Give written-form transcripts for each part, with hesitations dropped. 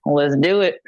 Let's do it.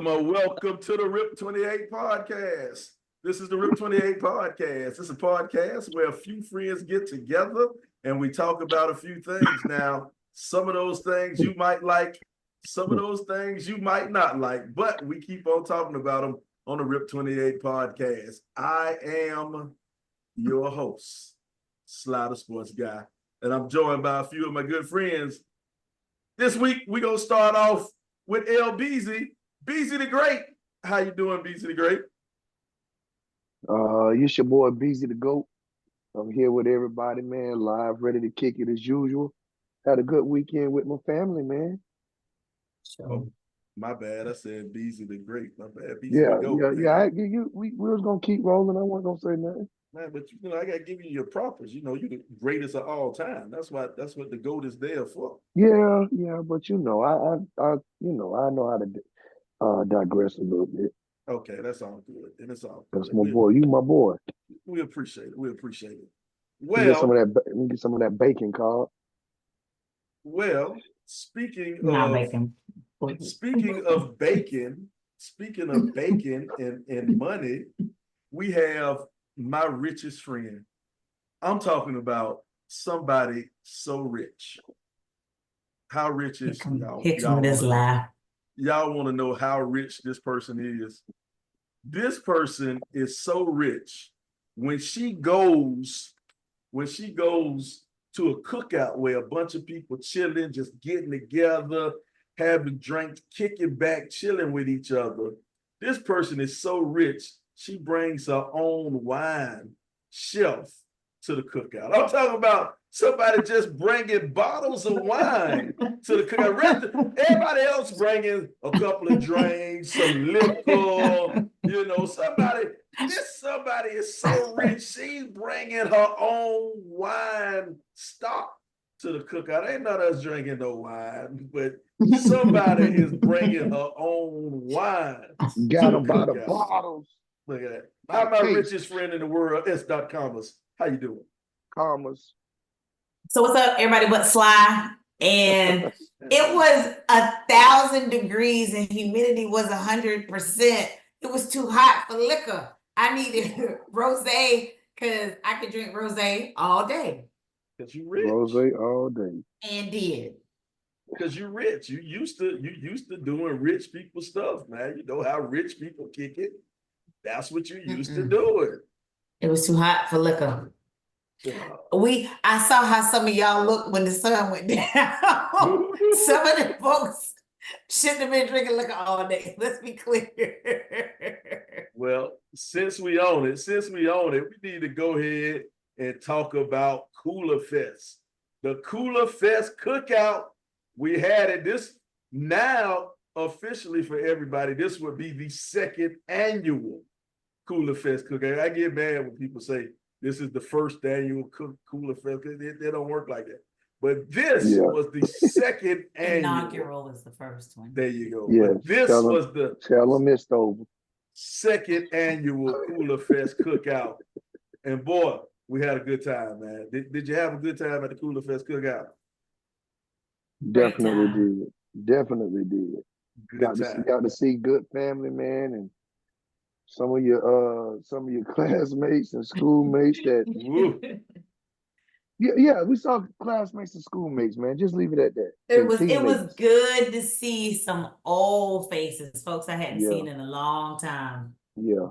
Welcome to the RIP 28 podcast. This is the RIP 28 podcast. This is a podcast where a few friends get together and we talk about a few things. Now, some of those things you might like, some of those things you might not like, but we keep on talking about them on the RIP 28 podcast. I am your host, Slider Sports Guy, and I'm joined by a few of my good friends. This week, we're going to start off with Beezy the Great. How you doing, Beezy the Great? It's your boy Beezy the Goat. I'm here with everybody, man, live, ready to kick it as usual. Had a good weekend with my family, man. Oh, my bad. I said Beezy the Great. My bad. Beezy the Goat. We was gonna keep rolling. I wasn't gonna say nothing. Man, but I gotta give you your propers. You're the greatest of all time. That's what the GOAT is there for. Yeah, but I know how to digress a little bit. Okay, that's all good. And it's all good. That's my boy. You my boy. We appreciate it. Well, get some of that bacon, Carl. Well, speaking of bacon and money, we have my richest friend. I'm talking about somebody so rich. How rich is y'all? Y'all want to know how rich this person is? This person is so rich. When she goes to a cookout where a bunch of people chilling, just getting together, having drinks, kicking back, chilling with each other. This person is so rich, she brings her own wine shelf to the cookout. I'm talking about somebody just bringing bottles of wine to the cookout. Everybody else bringing a couple of drinks, some liquor, somebody is so rich, she's bringing her own wine stock to the cookout. Ain't none of us drinking no wine, but somebody is bringing her own wine. Got them by the bottles. Look at that. I'm my richest friend in the world, S.Commerce. How you doing? Commerce. So what's up, everybody but Sly? And it was 1,000 degrees and humidity was 100%. It was too hot for liquor. I needed rosé because I could drink rosé all day. Because you rich. Rosé all day. And did. Because you're rich. You used to doing rich people stuff, man. You know how rich people kick it. That's what you used to do. It was too hot for liquor. I saw how some of y'all looked when the sun went down. Some of the folks shouldn't have been drinking liquor all day. Let's be clear. Well, since we own it, we need to go ahead and talk about Coolerfest. The Coolerfest Cookout. We had it this now officially for everybody. This would be the second annual Coolerfest Cookout. I get mad when people say this is the first annual Coolerfest because they don't work like that. But this was the second annual. Inaugural is the first one. There you go. Yeah, but this was the second annual Coolerfest Cookout. And boy, we had a good time, man. Did you have a good time at the Coolerfest Cookout? Definitely did. Got to see good family, man, and some of your classmates and schoolmates that we saw classmates and schoolmates, man. Just leave it at that. It was good to see some old faces, folks I hadn't seen in a long time. Yeah,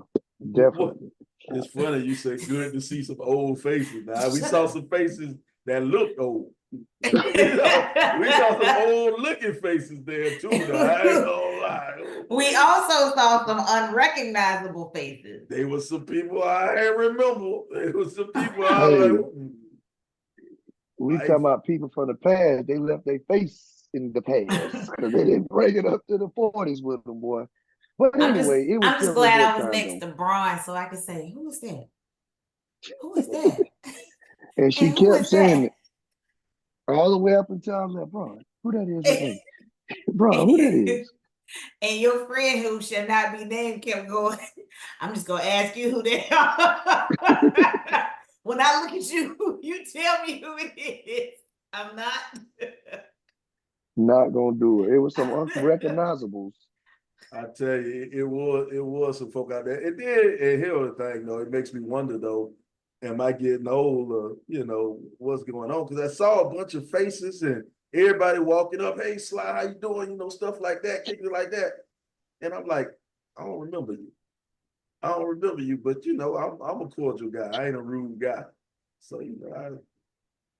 definitely. It's funny you say good to see some old faces. Now we saw some faces that looked old. We saw some old looking faces there too. I ain't gonna lie. We also saw some unrecognizable faces. There was some people I ain't remember. There was some people I was like. We talking about people from the past. They left their face in the past because they didn't bring it up to the 40s with them, boy. But anyway, it was I'm just still a glad good I was time next though. to Brian so I could say, who is that? Who is that? And she And who kept is saying that? it all the way up until I was like, Brian, who that is right there? Brian, who that is? And your friend who shall not be named kept going, I'm just gonna ask you who they are. When I look at you, you tell me who it is. I'm not. Not gonna do it. It was some unrecognizables. I tell you, it was some folk out there. It did, and here's the thing, though, it makes me wonder though, am I getting old or what's going on? Because I saw a bunch of faces and everybody walking up, hey Sly, how you doing? Stuff like that, kicking it like that. And I'm like, I don't remember you. I don't remember you, but I'm a cordial guy. I ain't a rude guy. So I There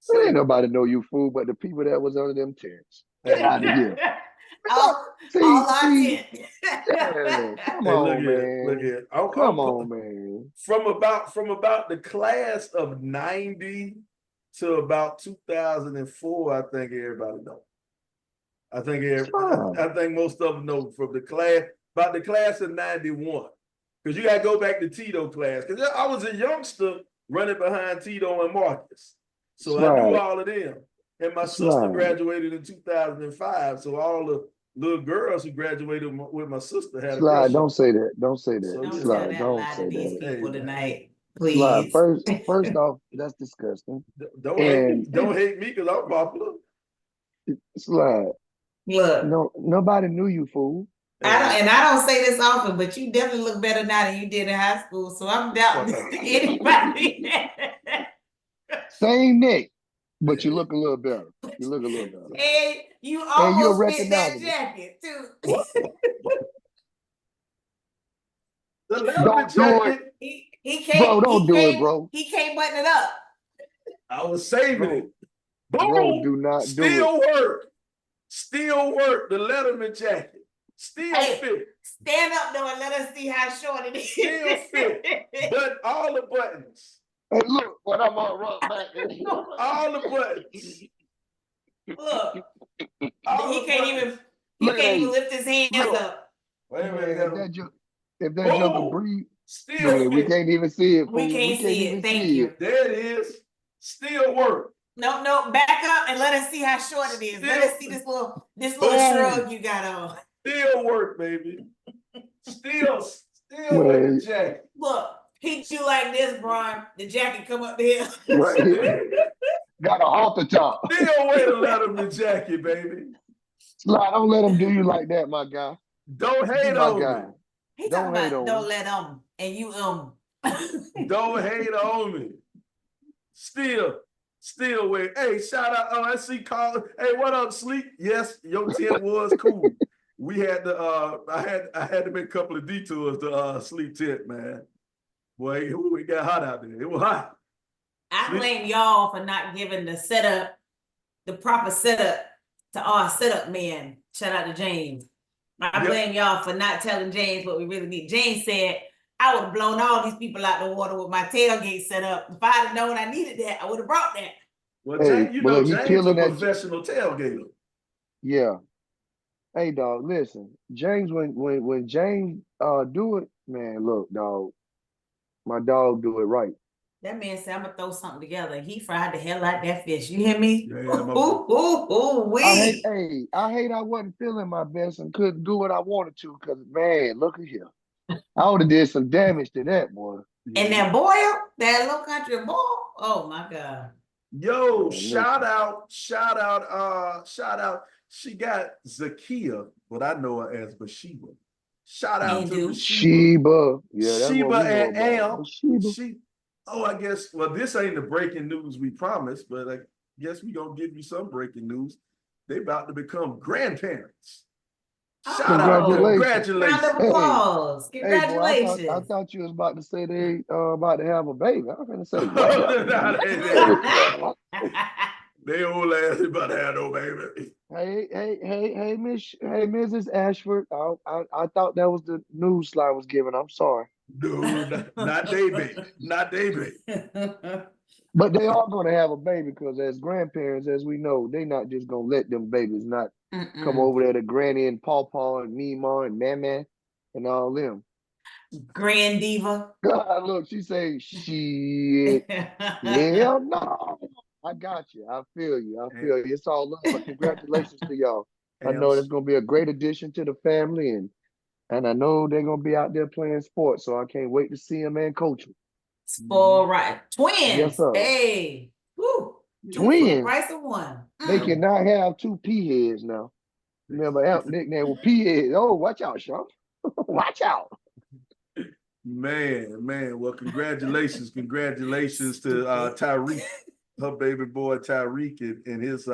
say, ain't nobody know you fool but the people that was under them tents. Get hey, out of here. all our See, tent. yeah, come hey, on, look man. here. Come on, man. From about the class of 90 to about 2004, I think everybody know. I think most of them know from about the class of 91. Because you gotta go back to Tito class. Because I was a youngster running behind Tito and Marcus. So I knew all of them. And my sister graduated in 2005. So all the little girls who graduated with my sister had a crush Slide, on. don't say that. Don't say that. So, Don't yeah. tell Slide, that don't lie say to these that. people Hey, tonight, Slide, please. first off, that's disgusting. Don't hate me because I'm popular. Slide, Look, no, nobody knew you, fool. I don't say this often, but you definitely look better now than you did in high school. So I'm doubting anybody. Same neck, but you look a little better. You look a little better. And you And you're almost fit that recognizable. jacket too. The leather Don't do jacket, it. He can't. Bro, don't do it, bro. He can't button it up. I was saving Bro, it. Boom! bro, do not do it. Still work. Still work. The letterman jacket. Still fit. Stand up though and let us see how short it is. Still fit. But all the buttons. Hey, look, when I'm on rock back there. All the buttons. Look. All He the can't buttons. even lift his hands up. Wait a minute. If that joker breathe, Still fit. we can't even see it. We can't see it. Thank you. There it is. Still work. No, back up and let us see how short it is. Let us see this little shrug you got on. Still work, baby. Still with the jacket. Look, he do like this, Brian. The jacket come up there. Right here. Got a halter top. Still wear the letterman jacket, baby. Slide, don't let him do you like that, my guy. Don't hate on me. He talking about don't let him. And you Don't hate on me. Still wait. Hey, shout out. Oh, I see Colin. Hey, what up, Sleep? Yes, your tent was cool. We had to I had to make a couple of detours to Sleep tent, man. Boy, it got hot out there. It was hot. I blame y'all for not giving the proper setup to our setup man. Shout out to James. I blame y'all for not telling James what we really need. James said, I would have blown all these people out the water with my tailgate set up. If I'd have known I needed that, I would have brought that. Well, James, James is a professional tailgater. Yeah. Hey, dog, listen. James, when James do it, man, look, dog, my dog do it right. That man said, I'm going to throw something together. He fried the hell out that fish. You hear me? Yeah, I hate I wasn't feeling my best and couldn't do what I wanted to because, man, look at here. I would have did some damage to that, boy. And that boil, that low country boil, oh, my God. Yo, shout out. She got Zakia, but I know her as Bathsheba. Shout out to Bathsheba. Yeah, that's Sheba what we and know Am. I guess, well, this ain't the breaking news we promised, but I guess we gonna give you some breaking news. They about to become grandparents. Shout out, congratulations. Round of applause. Congratulations. Hey, boy, I thought you was about to say they about to have a baby. I was gonna say, they old ass about to have no baby. Hey, Mrs. Ashford. I thought that was the news Sly was giving. I'm sorry. No, not they baby. Not they baby. But they are going to have a baby because as grandparents, as we know, they not just going to let them babies not come over there to Granny and Pawpaw and Mima and Mama. and all them. Grand Diva. God, look, she say, shit. Yeah, no. I got you. I feel you. I feel you. It's all love, but congratulations to y'all. I know it's gonna be a great addition to the family, and I know they're gonna be out there playing sports, so I can't wait to see them and coach them. Spoil right. Twins. Yes, sir. Hey. Woo. Twins. Price of one. They cannot have two P heads now. Remember Amp nickname was P heads. Oh, watch out, Sean. Watch out. Man. Well, congratulations to Tyreek, her baby boy Tyreek, and his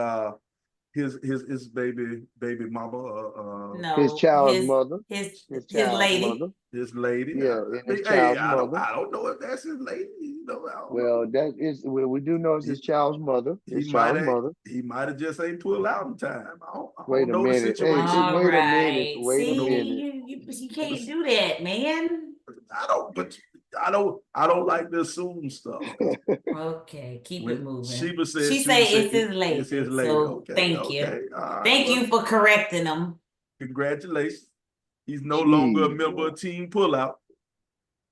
baby mama. No, his child's mother. His child's lady. mother. His lady. Yeah, his child's mother. I don't know if that's his lady. That is, we do know it's his child's mother. His child's mother. He might have just ain't pulled out in time. Wait a minute. Wait a minute. You can't do that, man. I don't like to assume stuff. Okay, keep it moving. Sheba said she say it's his lady. It's his lady. So thank you. Thank you for correcting him. Congratulations. He's no longer a member of Team Pullout.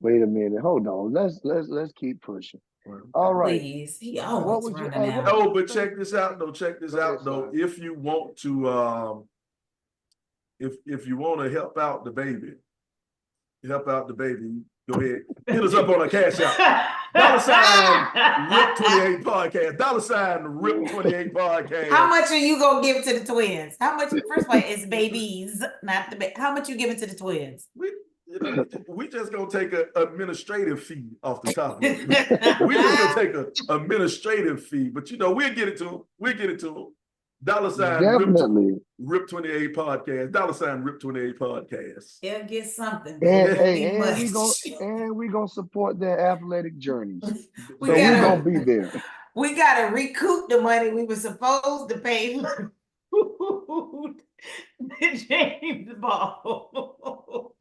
Wait a minute. Hold on. Let's keep pushing. All right. Please. He always running out. Oh, but check this out though. If you want to if you want to help out the baby, go ahead. Hit us up on a cash out. $RIP28 podcast. $RIP28 podcast. How much are you gonna give to the twins? How much? First of all, it's babies, not the how much you giving to the twins? We just gonna take an administrative fee off the top. We just gonna take an administrative fee, but we'll get it to them. Definitely. RIP28 podcast. $RIP28 podcast. They'll get something. And we gonna support their athletic journeys. we gonna be there. We gotta recoup the money we were supposed to pay for the James Ball.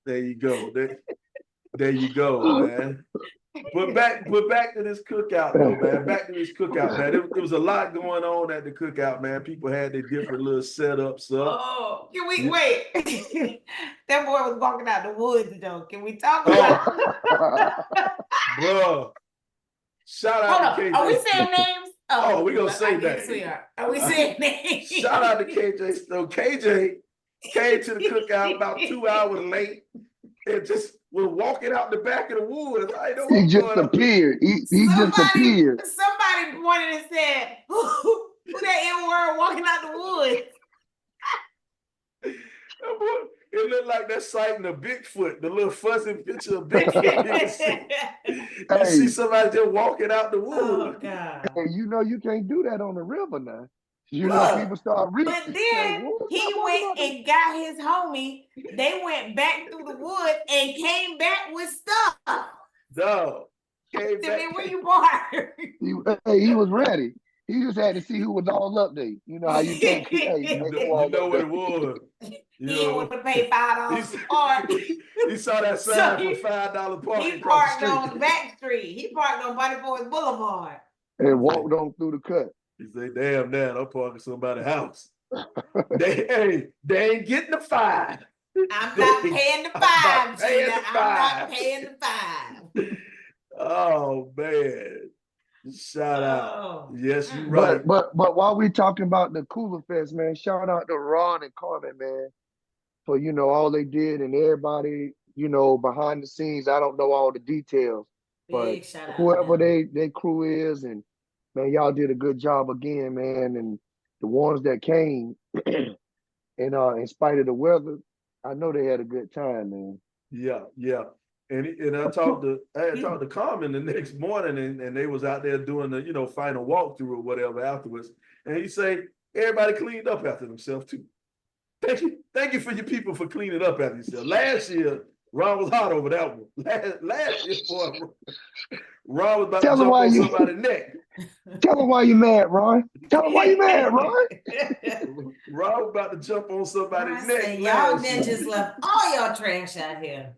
There you go. There you go, man. But back to this cookout, though, man. Man. There was a lot going on at the cookout, man. People had their different little setups up. Oh, can we wait? That boy was walking out the woods, though. Can we talk about Bro. Shout out to KJ. Are we saying names? Oh, we're gonna say that. We are. Are we saying names? Shout out to KJ. So KJ came to the cookout about 2 hours late and just was walking out the back of the woods. He just appeared. He just appeared. Somebody pointed and said, "Who that N-word walking out the woods?" It looked like that sighting of Bigfoot, the little fuzzy picture of Bigfoot. You see somebody just walking out the woods. Oh, God. Hey, you can't do that on the river now. People start reaching. But then he went and got his homie. They went back through the woods and came back with stuff. No. Came back. Where you parked? He was ready. He just had to see who was all up there. You know how you can't. You know what it was. He didn't want to pay $5. He saw that sign for $5 parking. He parked on the back street. He parked on Bunny Boys Boulevard. And walked on through the cut. He said, "Damn, Dad, I'm parking somebody's house. They ain't getting the $5. I'm not paying the $5, Gina. I'm not paying the $5. Oh man. Shout out. Yes, you're right. But while we talking about the Coolerfest, man, shout out to Ron and Carmen, man, for all they did and everybody, behind the scenes. I don't know all the details, but whoever they crew is, and man, y'all did a good job again, man. And the ones that came, and in spite of the weather, I know they had a good time, man. Yeah. And I talked to Carmen the next morning, and they was out there doing the final walkthrough or whatever afterwards. And he said everybody cleaned up after themselves too. Thank you for your people for cleaning up after yourself. Last year, Ron was hot over that one. Last year, boy, Ron was about to jump on somebody's neck. Tell him why you mad, Ron. Tell him why you mad, Ron. Ron was about to jump on somebody's neck. Y'all just left all y'all trash out here.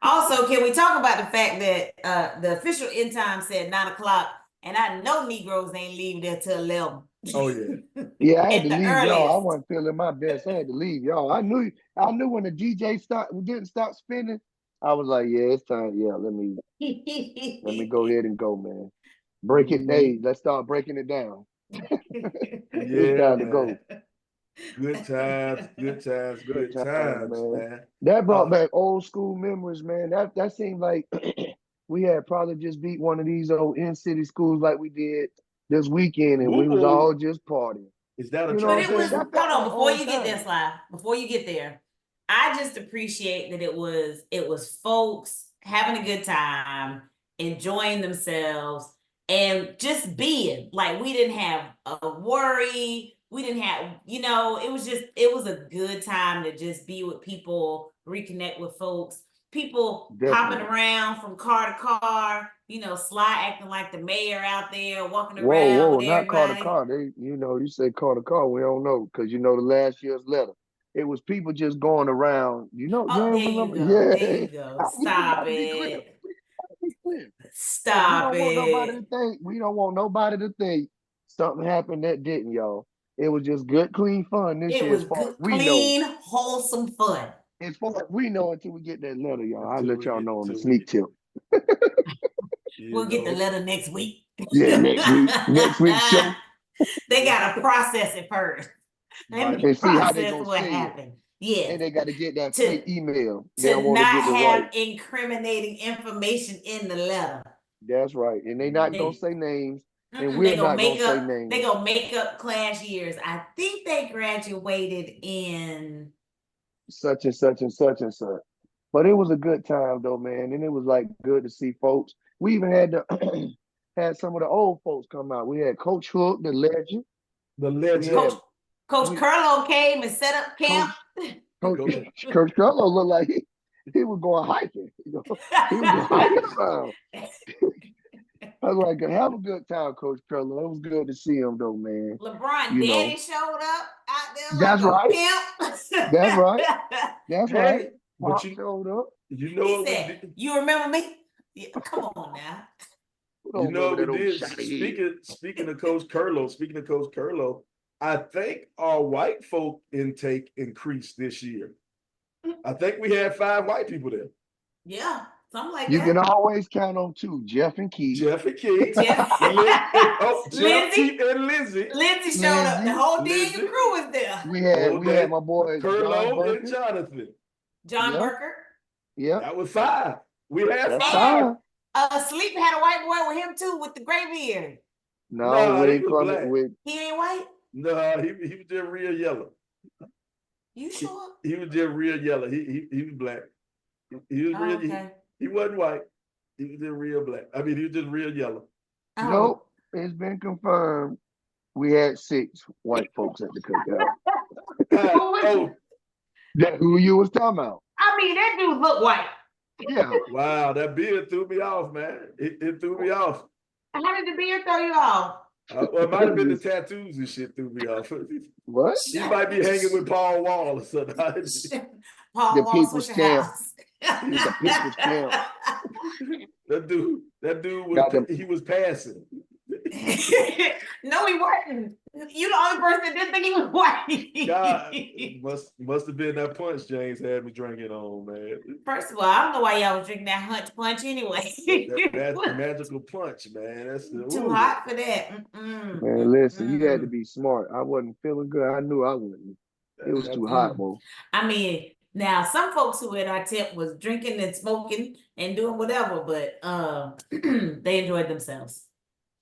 Also, can we talk about the fact that the official end time said 9 o'clock, and I know Negroes ain't leaving there till 11. Oh yeah. Yeah, I had At to the leave y'all. I earliest. wasn't feeling my best. I had to leave y'all. I knew when the DJ didn't stop spinning. I was like, yeah, it's time. Yeah, let me go ahead and go, man. Break it. Hey, let's start breaking it down. It's Yeah, time to man. go. Good times, good times, Good good times, times, man. man. That brought back old school memories, man. That seemed like we had probably just beat one of these old in-city schools like we did this weekend, and we was Ooh, all just partying. is that a You know But what I'm it was, saying? transition? That hold felt on, like before old you get there, times. Sly, before you get there, I just appreciate that it was folks having a good time, enjoying themselves, and just being. Like, we didn't have a worry. We didn't have, it was a good time to just be with people, reconnect with folks, people hopping Definitely. around from car to car, Sly acting like the mayor out there, walking Whoa, around whoa, with not car to everybody. car. You say car to car. We don't know because the last year's letter. It was people just going around. You Oh, ain't there you remember? go. There Yeah. you go. We Stop gotta be clear. it. We gotta be clear. Because we Stop don't want nobody to it. think. We don't want nobody to think something happened that didn't, y'all. It was just good, clean fun this It year, was as far as good, we know. clean, wholesome fun. As far as we know, until we get that letter, y'all. I'll Until let we y'all get, know on the until we sneak get, tip. you We'll get the know. letter next week. Yeah, next week. Next week's show. They gotta process it first. Let Might, me And see how they process gonna what say it. happened. Yeah. And they got to get that fake To email. They don't to want to not get it right. have incriminating information in the letter. That's right. And they not gonna They say names, and they we're gonna not gonna make say up names. class years. I think they graduated in Such and such and such and such. But it was a good time though, man. And it was like good to see folks. We even had had some of the old folks come out. We had Coach Hook, the legend. the We legend. had Coach we Curlo came and set up camp. Coach Coach, Coach Carlo looked like he was going hiking. He was just hiking around. I was like, have a good time, Coach Carlo. It was good to see him though, man. LeBron You Daddy know, showed up out there like that's a right. pimp. That's right. That's right. hey, but Pop showed up. you know He what we said, did? "You remember me? Yeah, come on now." Who You don't know remember what we that old did? shiny head? Speaking of Coach Curlo, I think our white folk intake increased this year. I think we had 5 white people there. Yeah, something like You can that. always count on 2, Jeff and Keith. Jeff and Keith, Jeff, Jeff, Keith, Lindsay, and Lindsay. Lindsay showed up. The Lindsay. whole Daniel Lindsay, crew was there. whole We had day, my boy John Curlo and Burkett. Jonathan. John Yep. Burkert. Yep. That was 5. We had That's 5. 5. Sleep had a white boy with him too, with the gray beard. No, Nah, we he ain't was coming black. with He ain't white. Nah, he was just real yellow. You sure? He was just real yellow. He was black. He was real. Okay. He wasn't white. He was just real black. I mean, he was just real yellow. Oh. Nope. It's been confirmed. We had 6 white folks at the cookout. Oh, That who you was talking about? I mean, that dude look white. Yeah. wow, that beard threw me off, man. It threw me off. How did the beard throw you off? Well, it might have been the tattoos and shit threw me off. What? He might be hanging with Paul Wall or something. Paul The Wall people's Social champ. House. The people's champ. That dude he was passing. No, he wasn't. You the only person that didn't think he was white. God, must have been that punch James had me drinking on, man. First of all, I don't know why y'all was drinking that Hunt Punch anyway. That magical punch, man. That's Too hot for that. Man, listen, you had to be smart. I wasn't feeling good. I knew I wouldn't. It was too hot, bro. I mean, now some folks who at our tent was drinking and smoking and doing whatever, but they enjoyed themselves.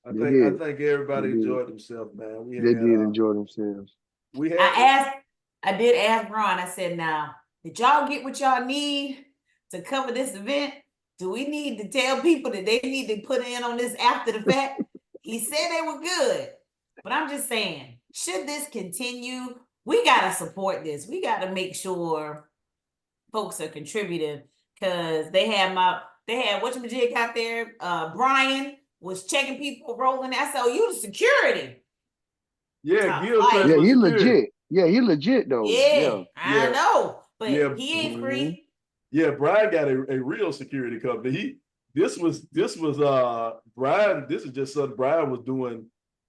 I think everybody enjoyed themselves, man. They did enjoy themselves. I did ask Ron, I said, now, did y'all get what y'all need to cover this event? Do we need to tell people that they need to put in on this after the fact? He said they were good, but I'm just saying, should this continue, we got to support this. We got to make sure folks are contributing, because they had whatchamajig out there, Brian was checking people rolling. I said, oh, you the security. Yeah, Yeah, he legit. Yeah, he legit though. Yeah, I know, but he ain't free. Mm-hmm. Yeah, Brian got a real security company. This was Brian. This is just something Brian was doing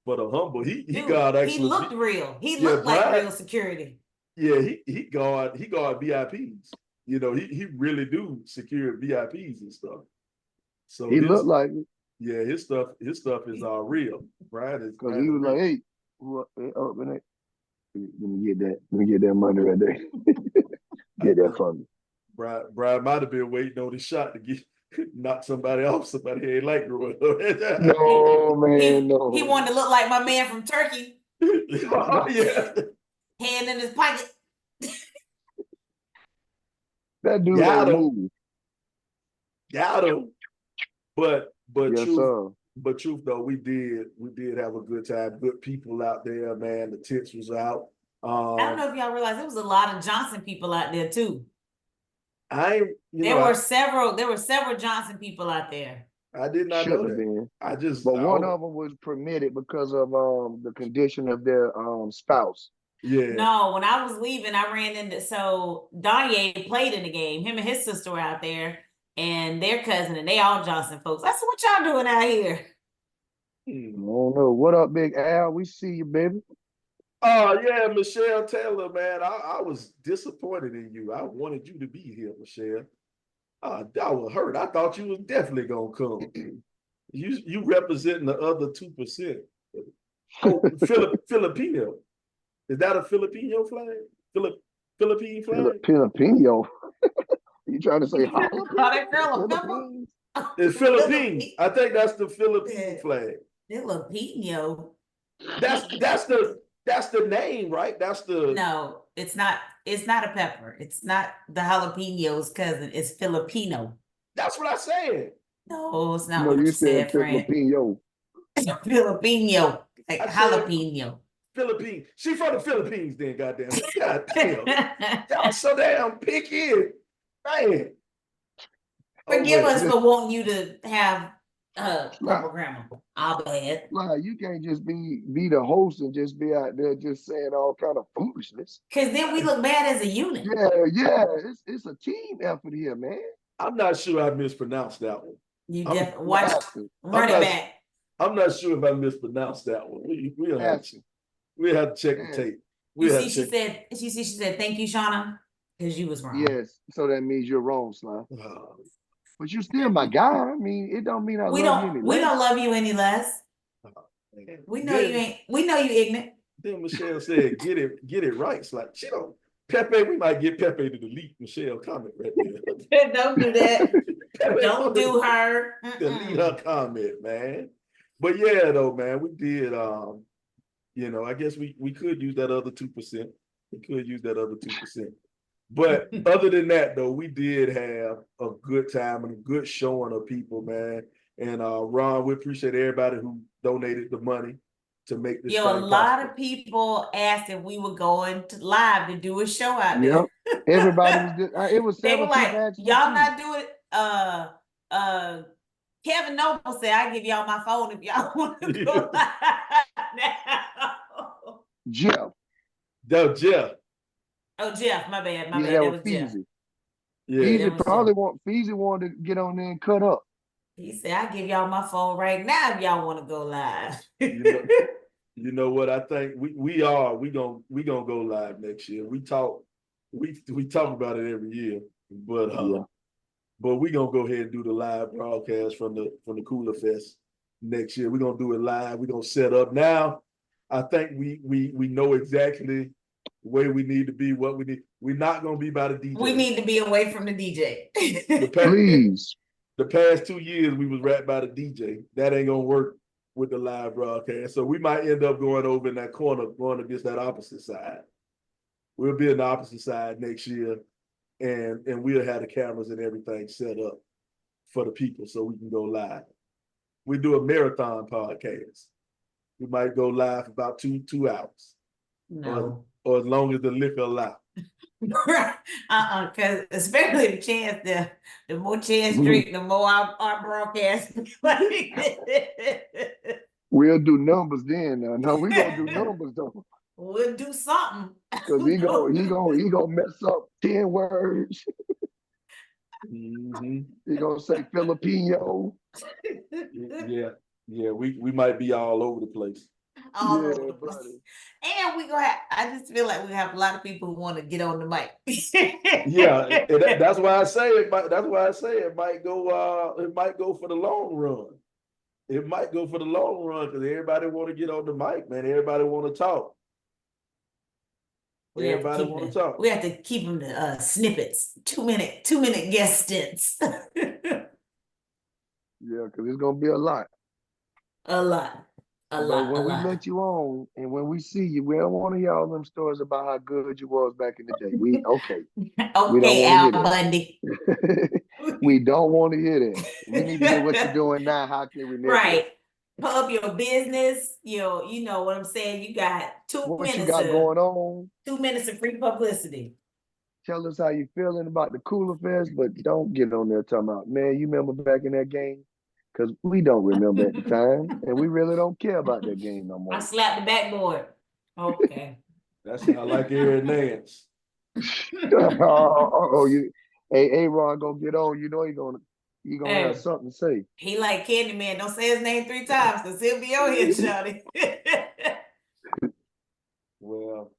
for the humble. He Dude, guard he excellence. looked real. He Yeah, looked like Brian- real security. Yeah, he guard VIPs. You know, he really do secure VIPs and stuff. So He looked like it yeah, his stuff is real. Brian is because he was like, "Hey, what? Open it. Let me get that money right there. Get that from me." Brian might have been waiting on his shot to get knock somebody off. Somebody he ain't like growing up. No, man, no. He wanted to look like my man from Turkey. Oh, yeah. Hand in his pocket. That dude Got ain't him. move. Got him. But Yes, truth, sir. but truth though, we did have a good time. Good people out there, man. The tents was out. I don't know if y'all realize there was a lot of Johnson people out there too. There were several Johnson people out there. I did not know that. But one of them was permitted because of the condition of their spouse. Yeah. No, when I was leaving, I ran into Donye played in the game. Him and his sister were out there, and their cousin, and they all Johnson folks. I said, "What y'all doing out here?" I don't know. What up, Big Al? We see you, baby. Oh yeah, Michelle Taylor, man. I was disappointed in you. I wanted you to be here, Michelle. I was hurt. I thought you was definitely gonna come. You representing the other 2%. Oh, Filipino. Is that a Filipino flag? Philippine flag? Filipino. You trying to say Call that girl a Philippines? It's Philippine. I think that's the Philippine flag. Filipino. That's the name, right? That's the No, it's not. It's not a pepper. It's not the jalapeno's cousin. It's Filipino. That's what I said. No, it's not No, what you you said said, friend. Filipino. Filipino, like jalapeno. Philippines. She from the Philippines, then. Goddamn. Y'all so damn picky, man. Forgive us for wanting you to have purple grandma. I'll go ahead. Like, you can't just be the host and just be out there just saying all kind of foolishness. Because then we look bad as a unit. Yeah. It's a team effort here, man. I'm not sure I mispronounced that one. You definitely watch run it back. I'm not sure if I mispronounced that one. We'll have to check the tape. She said, "Thank you, Shauna," because you was wrong. Yes, so that means you're wrong, Sly. But you're still my guy. I mean, it don't mean we don't love you any less. We know you ain't. We know you ignorant. Then Michelle said, "Get it right." It's like she don't. Pepe, we might get Pepe to delete Michelle comment right there. Don't do that. Don't do her. Delete her comment, man. But yeah, though, man, we did. I guess we could use that other 2%. We could use that other 2%. But other than that, though, we did have a good time and a good showing of people, man. And Ron, we appreciate everybody who donated the money to make this. A lot of people asked if we were going live to do a show out there. Everybody was good. It was they were like, y'all not doing Kevin Noble said, "I give y'all my phone if y'all want to go live now." Jeff. Oh, Jeff, my bad. That was Jeff. Yeah, Feezy wanted to get on there and cut up. He said, "I give y'all my phone right now if y'all want to go live." You know what? I think we gonna go live next year. We talk about it every year, but we gonna go ahead and do the live broadcast from the Coolerfest next year. We're gonna do it live. We're gonna set up now. I think we know exactly where we need to be, what we need. We're not gonna be by the DJ. We need to be away from the DJ. Please. The past 2 years we was right by the DJ. That ain't gonna work with the live broadcast. So we might end up going over in that corner, going against that opposite side. We'll be on the opposite side next year, and we'll have the cameras and everything set up for the people so we can go live. We do a marathon podcast. We might go live for about two hours. No. Or as long as the liquor allow. Because especially the more chance drink, the more our broadcast. We'll do numbers then. No, we gonna do numbers though. We'll do something. Because he gonna mess up 10 words. Mm-hmm. He gonna say Filipino. Yeah, we might be all over the place. all Yeah, over the place. buddy. And we gonna have, I just feel like we have a lot of people who want to get on the mic. Yeah, and that's why I say it. That's why I say it might go. It might go for the long run. It might go for the long run because everybody want to get on the mic, man. Everybody want to talk. Everybody want to talk. We have to keep them to snippets, 2-minute guest stints. Yeah, because it's gonna be a lot. A lot. But when we let you on and when we see you, we don't want to hear all them stories about how good you was back in the day. We okay. Okay, Al Bundy. We don't want to hear that. We need to hear what you're doing now. How can we make right. it? Pub your business, you know what I'm saying? You got 2 what minutes you got going on. 2 minutes of free publicity. Tell us how you feeling about the Coolerfest, but don't get on there talking about, man, you remember back in that game? Because we don't remember at the time, and we really don't care about that game no more. I slapped the backboard. Okay. That sound like Aaron Nance. Hey, Ron gonna get on. You know he gonna have something to say. He like Candyman. Don't say his name 3 times because he'll be on here, Shawty. Well,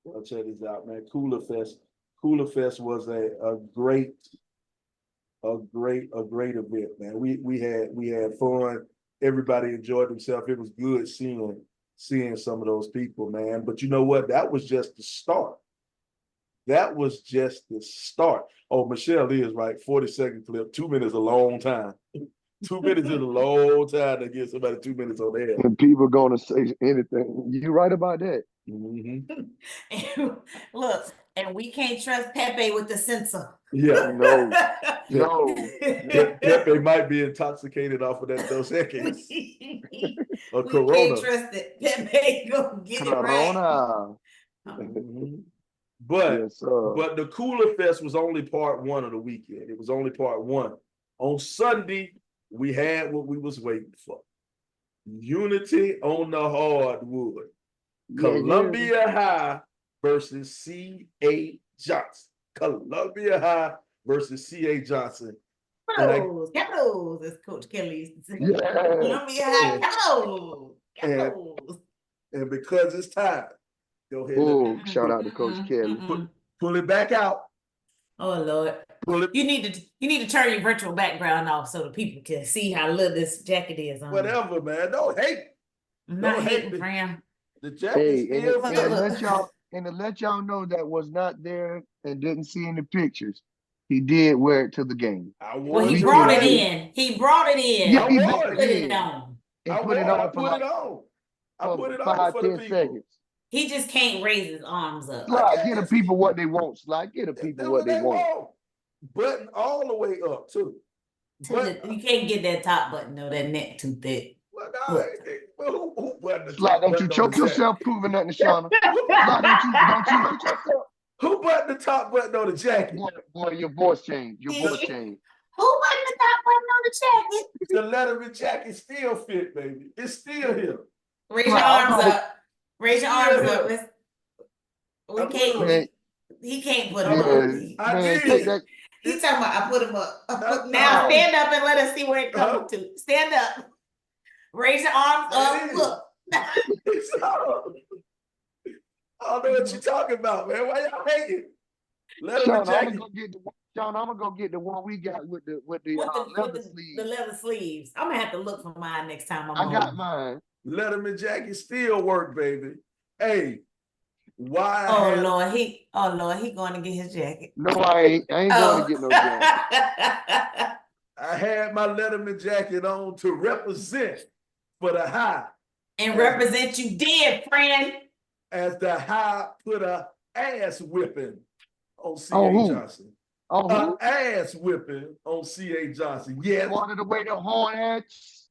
I'll check this out, man. Coolerfest was a great event, man. We had fun. Everybody enjoyed themselves. It was good seeing some of those people, man. But you know what? That was just the start. That was just the start. Oh, Michelle is right. 40-second clip. 2 minutes is a long time. 2 minutes is a long time to give somebody 2 minutes on there. And people gonna say anything. You right about that. Mm-hmm. Look, and we can't trust Pepe with the censor. Yeah. No. Pepe might be intoxicated off of that Dos Equis. Or Corona. We can't trust it. Pepe gonna get Corona. it right. But yes, but the Coolerfest was only part one of the weekend. It was only part one. On Sunday, we had what we was waiting for. Unity on the Hardwood. Columbia High versus C.A. Johnson. Columbia High versus C.A. Johnson. Capitals, as Coach Kelly used to say. Columbia High, Capitals. And because it's time, go ahead. Oh, shout out to Coach Kelly. Pull it back out. Oh Lord. You need to turn your virtual background off so the people can see how little this jacket is on. Whatever, man. Don't hate. I'm not hating, friend. The jacket and to let y'all know that was not there and didn't see any pictures. He did wear it to the game. Well, he brought it in. He brought it in. Yeah, he put it on. And put it on. I put it on. I put it on 5, for 10 the people. seconds. He just can't raise his arms up. Slide, get the people what they want. Slide, get the people what they want. Button all the way up too. You can't get that top button though. That neck too thick. Well, who buttoned the Slide, top don't you choke yourself proving nothing, Shauna. Slide, don't you hurt yourself. Who buttoned the top button on the jacket? Boy, your voice changed. Your voice changed. Who buttoned the top button on the jacket? The Letterman jacket still fit, baby. It's still here. Raise your arms up. Raise your arms up. We can't. He can't put them up. I did. He's talking about I put him up. Now stand up and let us see where it comes to. Stand up. Raise your arms up. Look. I don't know what you're talking about, man. Why y'all hating? Sean, I'm gonna go get the one we got with the leather sleeves. The leather sleeves. I'm gonna have to look for mine next time I'm I got mine. Letterman jacket still work, baby. Hey, why? Lord, he going to get his jacket. No, I ain't going to get no jacket. I had my Letterman jacket on to represent for the High. And represent you did, friend. As the High put a ass whipping on C.A. Johnson. Ass whipping on C.A. Johnson. Yes. Wanted to wear the horn hats.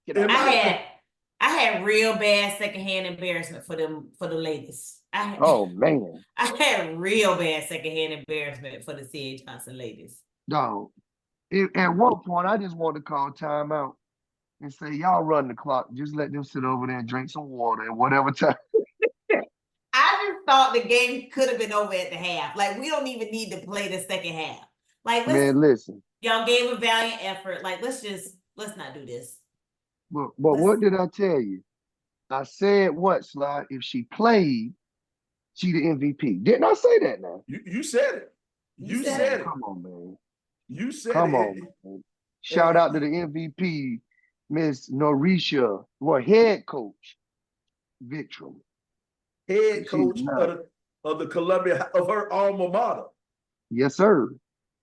Get out. I had real bad secondhand embarrassment for the ladies. I had real bad secondhand embarrassment for the C.A. Johnson ladies. Dog. At one point, I just wanted to call timeout and say, y'all run the clock. Just let them sit over there and drink some water and whatever time. I just thought the game could have been over at the half. Like, we don't even need to play the second half. Like, man, listen. Y'all gave a valiant effort. Like, let's not do this. But what did I tell you? I said what, Sly? If she played, she the MVP. Didn't I say that now? You said it. You said it. Come on, man. You said Come it. on, man. Shout out to the MVP, Miss Norisha, head coach, Victram. Head coach of the Columbia, of her alma mater. Yes, sir.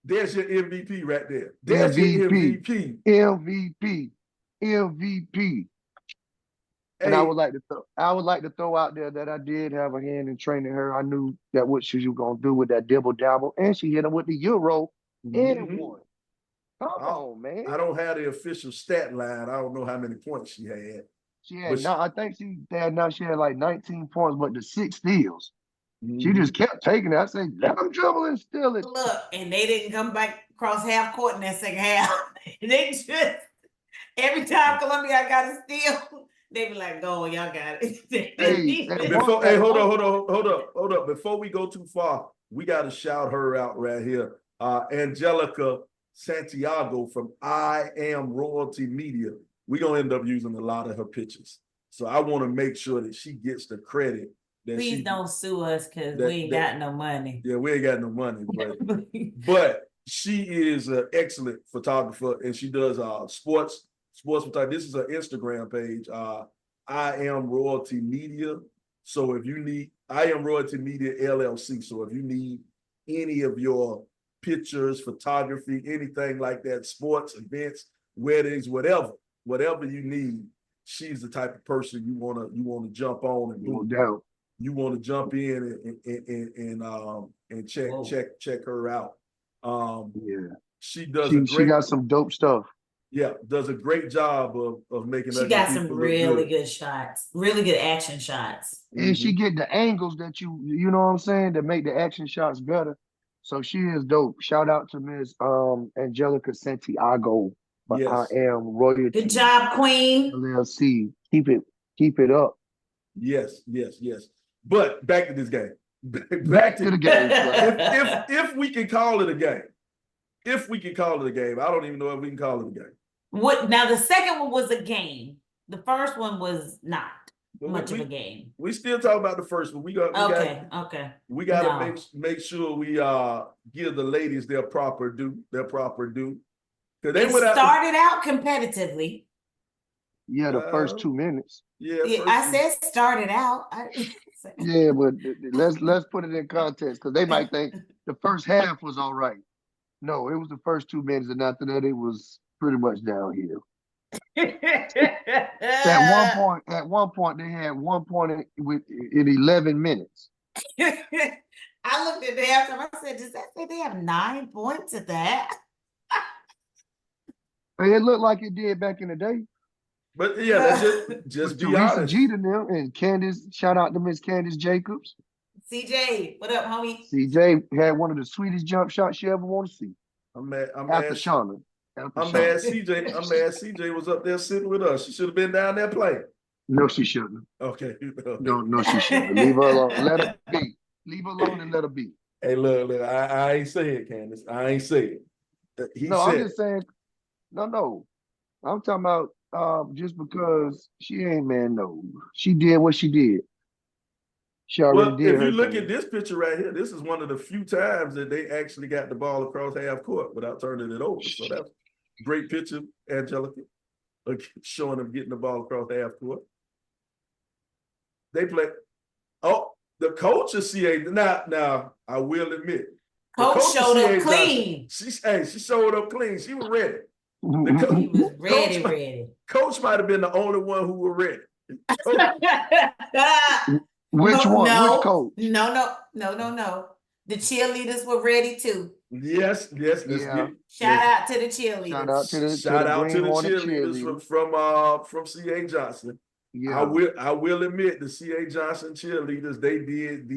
There's your MVP right there. There's your MVP. MVP. And Hey, I would like to throw out there that I did have a hand in training her. I knew that what she was gonna do with that dibble dabble, and she hit him with the Euro and won. Come on, man. I don't have the official stat line. I don't know how many points she had. She had I think she had like 19 points, but the 6 steals. She just kept taking it. I said, let them dribble and steal it. Look, and they didn't come back across half court in that second half. They just every time Columbia got a steal, they be like, "Go, y'all got it." Hold up. Before we go too far, we got to shout her out right here. Angelica Santiago from I Am Royalty Media. We're gonna end up using a lot of her pictures. So I want to make sure that she gets the credit. Please don't sue us because we ain't got no money. Yeah, we ain't got no money, but she is an excellent photographer and she does sports photography. This is her Instagram page. I Am Royalty Media. So if you need, I Am Royalty Media LLC. So if you need any of your pictures, photography, anything like that, sports, events, weddings, whatever you need, she's the type of person you wanna jump on and no doubt. You want to jump in and check her out. She does. She got some dope stuff. Yeah, does a great job of making. She got some really good shots, really good action shots, and she get the angles that you know what I'm saying, that make the action shots better. So she is dope. Shout out to Miss Angelica Santiago. But yes. I Am Royalty. Good job, Queen. LLC. Keep it up. Yes. But back to this game. Back to the game. If we can call it a game. If we can call it a game. I don't even know if we can call it a game. What now? The second one was a game. The first one was not much of a game. We still talk about the first one. We gotta make sure we give the ladies their proper due. They started out competitively. Yeah, the first 2 minutes. I said started out. Yeah, but let's put it in context because they might think the first half was all right. No, it was the first 2 minutes, and after that, it was pretty much downhill. At one point, they had 1 point in 11 minutes. I looked at the halftime. I said, "Does that say they have 9 points at that?" It looked like it did back in the day. But yeah, that's just be honest. G to them and Candace, shout out to Miss Candace Jacobs. CJ, what up, homie? CJ had one of the sweetest jump shots she ever want to see. I'm mad Shauna. I'm mad CJ was up there sitting with us. She should have been down there playing. No, she shouldn't. Okay. No, she shouldn't. Leave her alone. Let her be. Leave her alone and let her be. Hey, look, I ain't say it, Candace. I ain't say it. I'm just saying, no. I'm talking about just because she ain't, man, no. She did what she did. She already did. If you look at this picture right here, this is one of the few times that they actually got the ball across half court without turning it over. So that's a great picture, Angelica, showing them getting the ball across half court. They play. Oh, the coach of CA. Now, I will admit. Coach showed up clean. She showed up clean. She was ready. He was ready. Coach might have been the only one who was ready. Which one? No, which coach? No. The cheerleaders were ready too. Yes. Shout out to the cheerleaders. Shout out to the cheerleaders from CA Johnson. Yeah. I will admit the CA Johnson cheerleaders, they did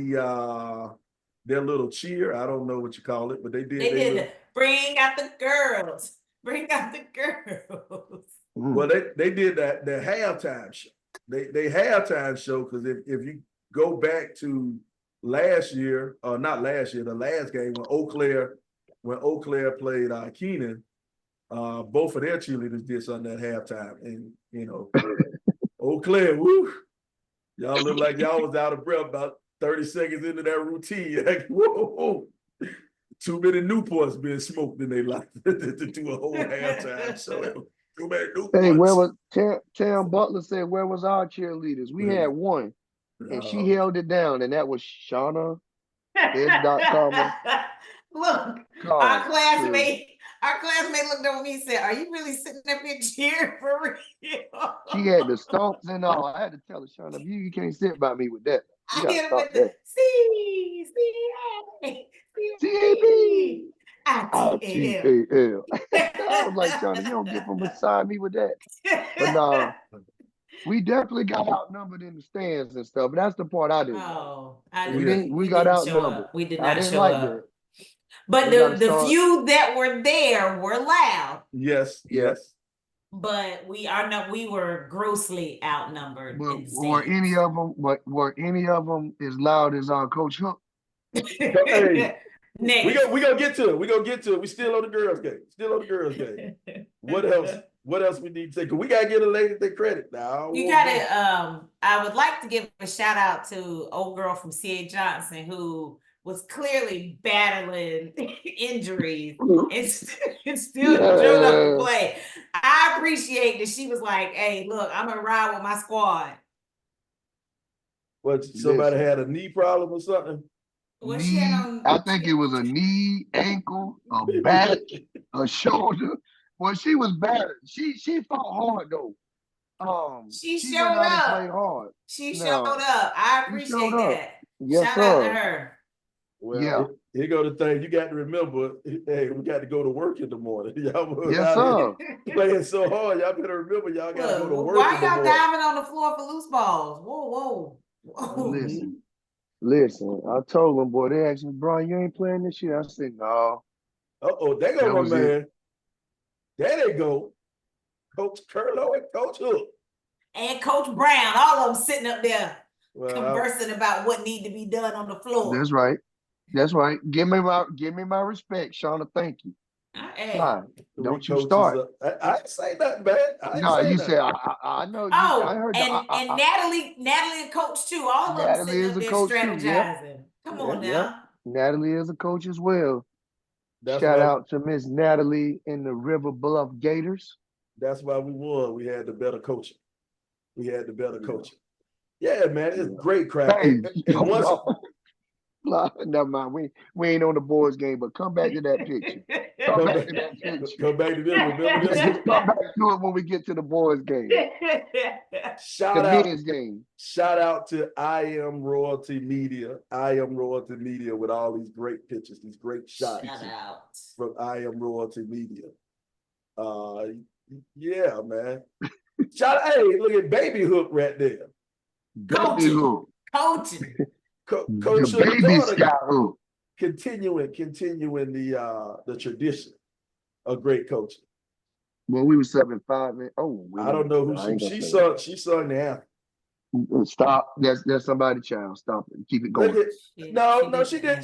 their little cheer. I don't know what you call it, but they did. Bring out the girls. Bring out the girls. Well, they did that the halftime show. They halftime show because if you go back to last year, or not last year, the last game when Eau Claire played Keenan, both of their cheerleaders did something at halftime. And, Eau Claire, woo, y'all look like y'all was out of breath about 30 seconds into that routine. Like, whoa, too many Newports being smoked in their life to do a whole halftime show. Too many Newports. Hey, where was Tam Butler said, where was our cheerleaders? We had one, and she held it down, and that was Shauna S.Comma. Look, our classmate looked over me and said, "Are you really sitting up here cheering for real?" She had the stomps and all. I had to tell her, Shauna, you can't sit by me with that. You I hit him with that. C-A-B. I-T-A-L. I was like, Shauna, you don't get from beside me with that. But nah, we definitely got outnumbered in the stands and stuff. But that's the part I didn't. Oh, we got outnumbered. We did not I didn't show like up. that. But the few that were there were loud. Yes. But we were grossly outnumbered. But were any of them as loud as our Coach Hook? Hey, we gonna get to it. We still on the girls' game. What else we need to say? Cause we gotta get a lady their credit now. I would like to give a shout out to old girl from C.A. Johnson who was clearly battling injuries and still showed up to play. I appreciate that she was like, "Hey, look, I'm gonna ride with my squad." What, somebody had a knee problem or something? I think it was a knee, ankle, a back, a shoulder. Well, she was battered. She fought hard though. She showed up. Played hard. She showed up. I appreciate that. Yes, Shout out to her. Well, here go the thing. You got to remember, hey, we got to go to work in the morning. Y'all playing so hard. Y'all better remember y'all got to go to work. Why y'all diving on the floor for loose balls? Whoa. Listen, I told them, boy, they asked me, Brian, you ain't playing this year? I said, no. They go, my man. There they go. Coach Curlo and Coach Hook. And Coach Brown, all of them sitting up there conversing about what need to be done on the floor. That's right. Give me my respect, Shauna. Thank you. Hey. Don't you start. I ain't say nothing bad. You said I know. I heard. And Natalie and Coach too. All of them sitting up there strategizing. Come on now. Natalie is a coach as well. Shout out to Miss Natalie in the River Bluff Gators. That's why we won. We had the better coaching. Yeah, man, it's great crap. Hey, never mind. We ain't on the boys game, but come back to that picture. Come back to this. Remember this? Come back to it when we get to the boys game. Men's game. Shout out to I Am Royalty Media. I Am Royalty Media with all these great pictures, these great shots. Shout out from I Am Royalty Media. Yeah, man. Hey, look at Baby Hook right there. Baby Hook. Coaching. Coach Hook. Continuing the tradition of great coaching. Well, we were 7-5, man. I don't know who she sung the anthem. Stop. That's somebody's child. Stop it. Keep it going. No, she did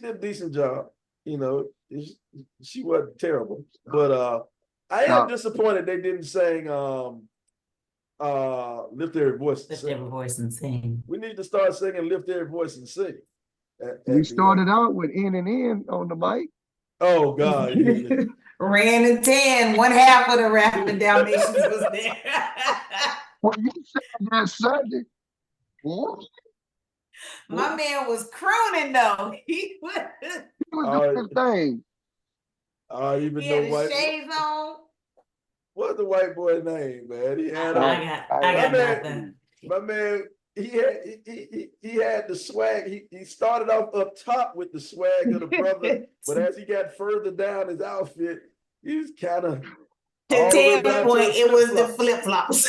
a decent job. She wasn't terrible. But I am disappointed they didn't sing Lift Every Voice and Sing. We need to start singing Lift Every Voice and Sing. We started out with N and N on the mic. Oh God. Ran in 10. One half of the Rapid Dalmatians was there. Well, you said that Sunday. My man was crooning though. He was doing his thing. He had his shades on. What's the white boy's name, man? He had I got nothing. My man, he had the swag. He started off up top with the swag of the brother, but as he got further down his outfit, he was kind of. To tell point, it was the flip-flops.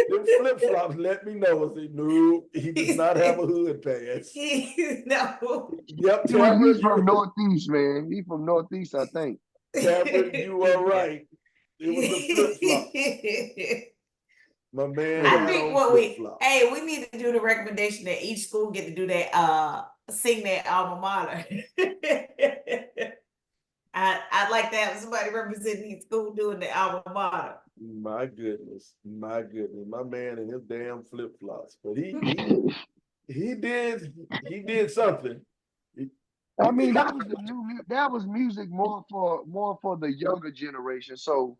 The flip-flops let me know. I said, no, he does not have a hood pass. No. Yep, he's from Northeast, man. He's from Northeast, I think. Cameron, you are right. It was a flip-flop. My man. I think we need to do the recommendation that each school get to do that, sing their alma mater. I I'd like to have somebody representing each school doing the alma mater. My goodness. My man and his damn flip-flops. But he did something. I mean, that was music more for the younger generation. So,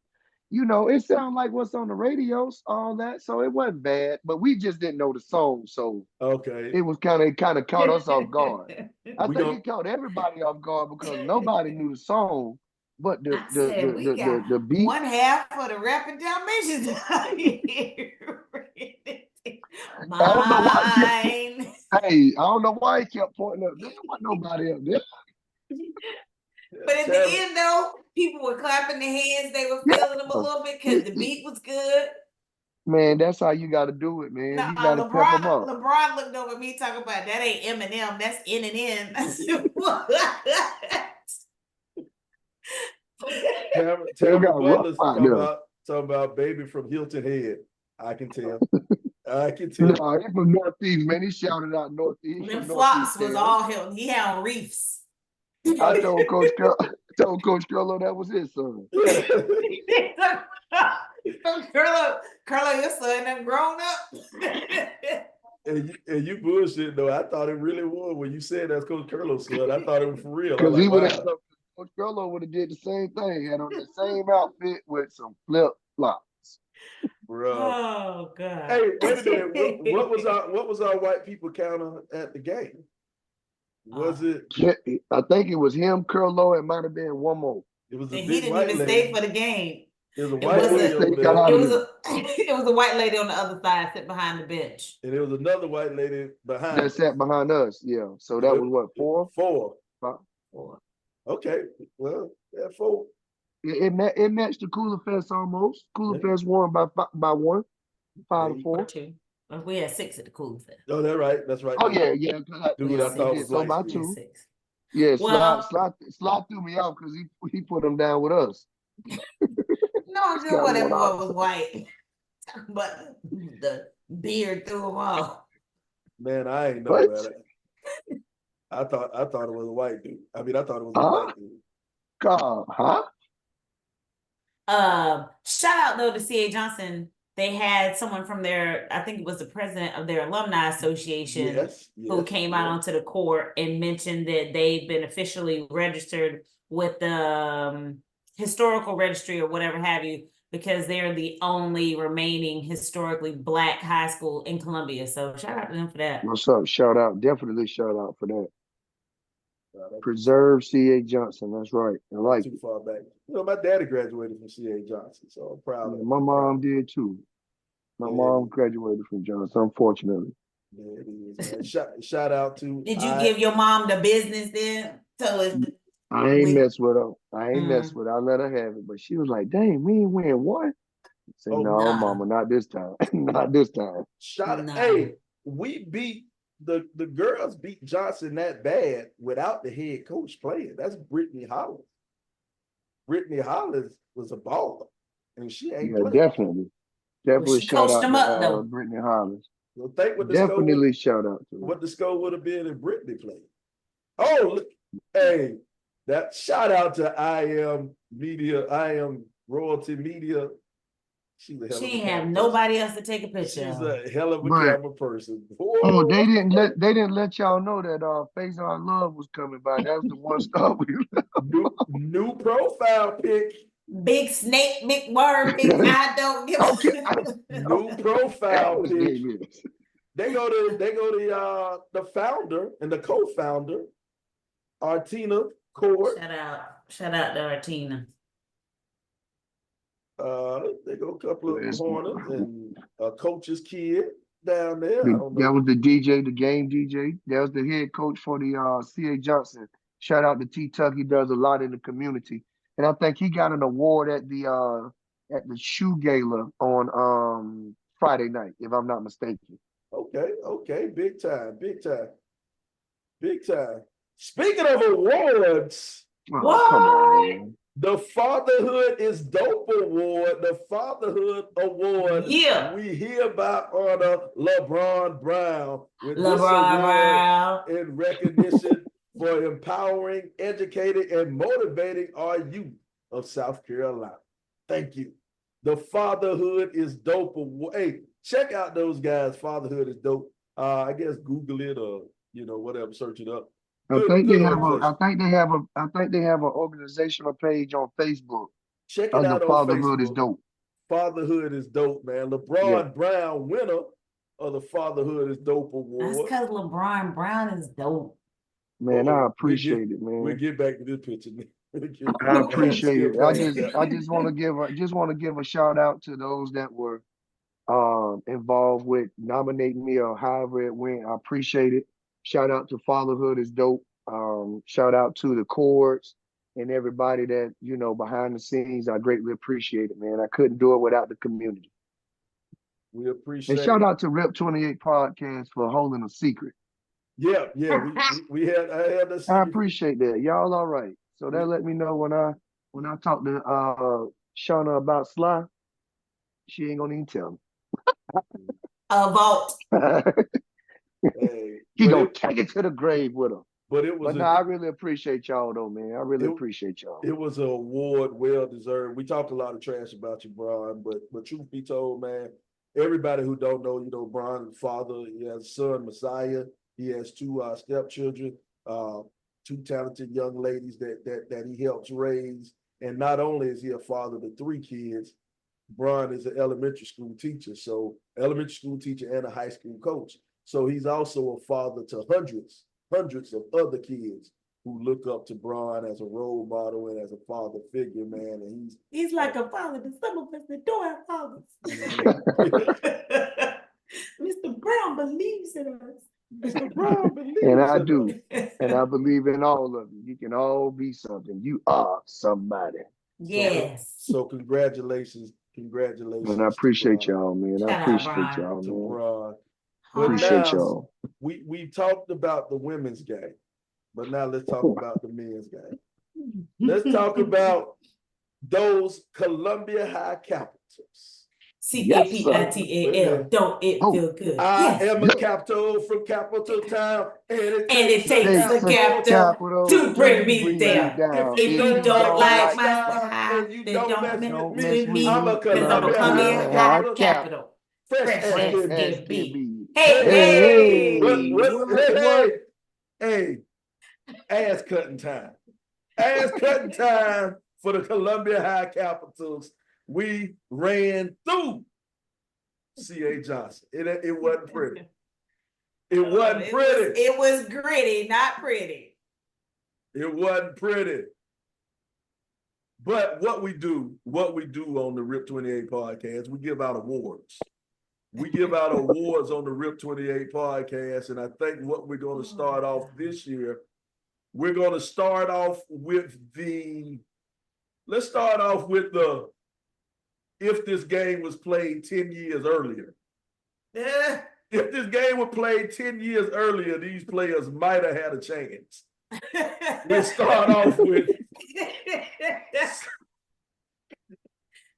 it sounded like what's on the radios, all that. So it wasn't bad, but we just didn't know the song. So Okay. it was kind of caught us off guard. I We think gon- it caught everybody off guard because nobody knew the song, but I said we got the beat. one half of the rapping Dalmatians out here. I don't know why. Mine. Hey, I don't know why he kept pointing up. There wasn't nobody up there. But in the end, though, people were clapping their hands. They were feeling them a little bit because the beat was good. Man, that's how you got to do it, man. No, You got to pep them up. LeBron looked over at me talking about that ain't Eminem, that's N and N. I said, what? Tamara Butler's talking about baby from Hilton Head. I can tell. No, he from Northeast, man. He shouted out Northeast. Them flops was all Hilton. He had on reefs. I told Coach Curlo that was his son. Curlo, your son done grown up. and you bullshit though. I thought it really was when you said that's Coach Curlo's son. I thought it was for real. Because he would have Coach Curlo would have did the same thing, had on the same outfit with some flip flops. Bro. Oh God. Hey, wait a minute. What was our white people counter at the game? Was it? I think it was him, Curlo. It might have been one more. It was a and big he didn't white even lady. stay for the game. It was a white lady over there. It was a white lady on the other side sitting behind the bench. And there was another white lady behind. That sat behind us, yeah. So that was what, 4? 4. 4. Okay, well, yeah, 4. It matched the Coolerfest almost. Coolerfest won by 1, 5-4. 2. We had 6 at the Coolerfest. Oh, that's right. Oh yeah. Dude, I thought was so by 2. Yeah, slide threw me out because he put them down with us. No, just what everyone was white, but the beard threw them off. Man, I ain't know better. I thought it was a white dude. I mean, I thought it was a white dude. God, Shout out though to C.A. Johnson. They had someone from I think it was the president of their alumni association, who came out onto the court and mentioned that they've been officially registered with the historical registry or whatever have you, because they're the only remaining historically Black high school in Columbia. So shout out to them for that. What's up? Shout out. Definitely shout out for that. Preserve C.A. Johnson. That's right. I like too far back. My daddy graduated from C.A. Johnson, so I'm proud of him. My mom did too. My mom graduated from Johnson, unfortunately. Yeah, it is. Shout out to. Did you give your mom the business then? I ain't mess with her. I let her have it, but she was like, "Dang, we ain't win one." I said, "No, mama, not this time. Not this time." Hey, we beat the girls beat Johnson that bad without the head coach playing. That's Brittany Hollins. Brittany Hollins was a baller, and she ain't playing. Definitely shout out to Brittany Hollins. Well, think what the shout out to what the score would have been if Brittany played. Oh, look, hey, that shout out to I Am Royalty Media. She ain't have nobody else to take a picture. She's a hell of a camera person. Oh, they didn't let y'all know that Face on Love was coming by. That was the one star new profile pic. Big snake, big word, big I don't give a new profile pic. They go to the founder and the co-founder, Artina Court. Shout out to Artina. They go a couple of Hornets and a coach's kid down there. That was the DJ, the game DJ. That was the head coach for the C.A. Johnson. Shout out to T. Tuck. He does a lot in the community. And I think he got an award at the shoe gala on Friday night, if I'm not mistaken. Okay, big time. Speaking of awards, come on, man. The Fatherhood is Dope Award, the Fatherhood Award. Yeah. We hereby honor LeBron Brown with this award in recognition for empowering, educating, and motivating our youth of South Carolina. Thank you. The Fatherhood is Dope Award. Hey, check out those guys. Fatherhood is Dope. I guess Google it or whatever, search it up. I think they have an organizational page on Facebook. Check it Under out on Fatherhood Facebook. is Dope. Fatherhood is Dope, man. LeBron Brown, winner of the Fatherhood is Dope Award. That's because LeBron Brown is dope. Man, I appreciate it, man. We'll get back to this picture. I appreciate it. I just want to give a shout out to those that were involved with nominating me or however it went. I appreciate it. Shout out to Fatherhood is Dope. Shout out to the chords and everybody that, behind the scenes. I greatly appreciate it, man. I couldn't do it without the community. We appreciate and shout out to Rip 28 Podcast for holding a secret. Yeah. We had I appreciate that. Y'all all right. So that let me know when I talk to Shauna about Sly, she ain't gonna even tell me. A vault. Hey, he gonna take it to the grave with her. But it was. I really appreciate y'all though, man. I really appreciate y'all. It was an award well deserved. We talked a lot of trash about you, Brian, but truth be told, man, everybody who don't know, Brian's father, he has a son, Messiah. He has two stepchildren, two talented young ladies that he helps raise. And not only is he a father to 3 kids, Brian is an elementary school teacher, and a high school coach. So he's also a father to hundreds of other kids who look up to Brian as a role model and as a father figure, man. And he's like a father to some of us that don't have fathers. Mr. Brown believes in us. Mr. Brown believes and I do. And I believe in all of you. You can all be something. You are somebody. Yes. So congratulations. And I appreciate y'all, man. I appreciate y'all, man. But appreciate now, y'all. We talked about the women's game, but now let's talk about the men's game. Let's talk about those Columbia High Capitals. CAPITAL. Don't it feel good? I am a capital from Capital Town, and it takes the capital to bring me down. If you don't like my style, then don't mess with me. I'm a Columbia High Capital. Fresh as can be. Hey, ass cutting time. Ass cutting time for the Columbia High Capitals. We ran through C.A. Johnson. It wasn't pretty. It wasn't pretty. It was gritty, not pretty. It wasn't pretty. But what we do on the Rip 28 podcast, we give out awards. We give out awards on the Rip 28 podcast, and I think what we're going to start off this year, we're going to start off with let's start off with the if this game was played 10 years earlier. Yeah. If this game was played 10 years earlier, these players might have had a chance. We'll start off with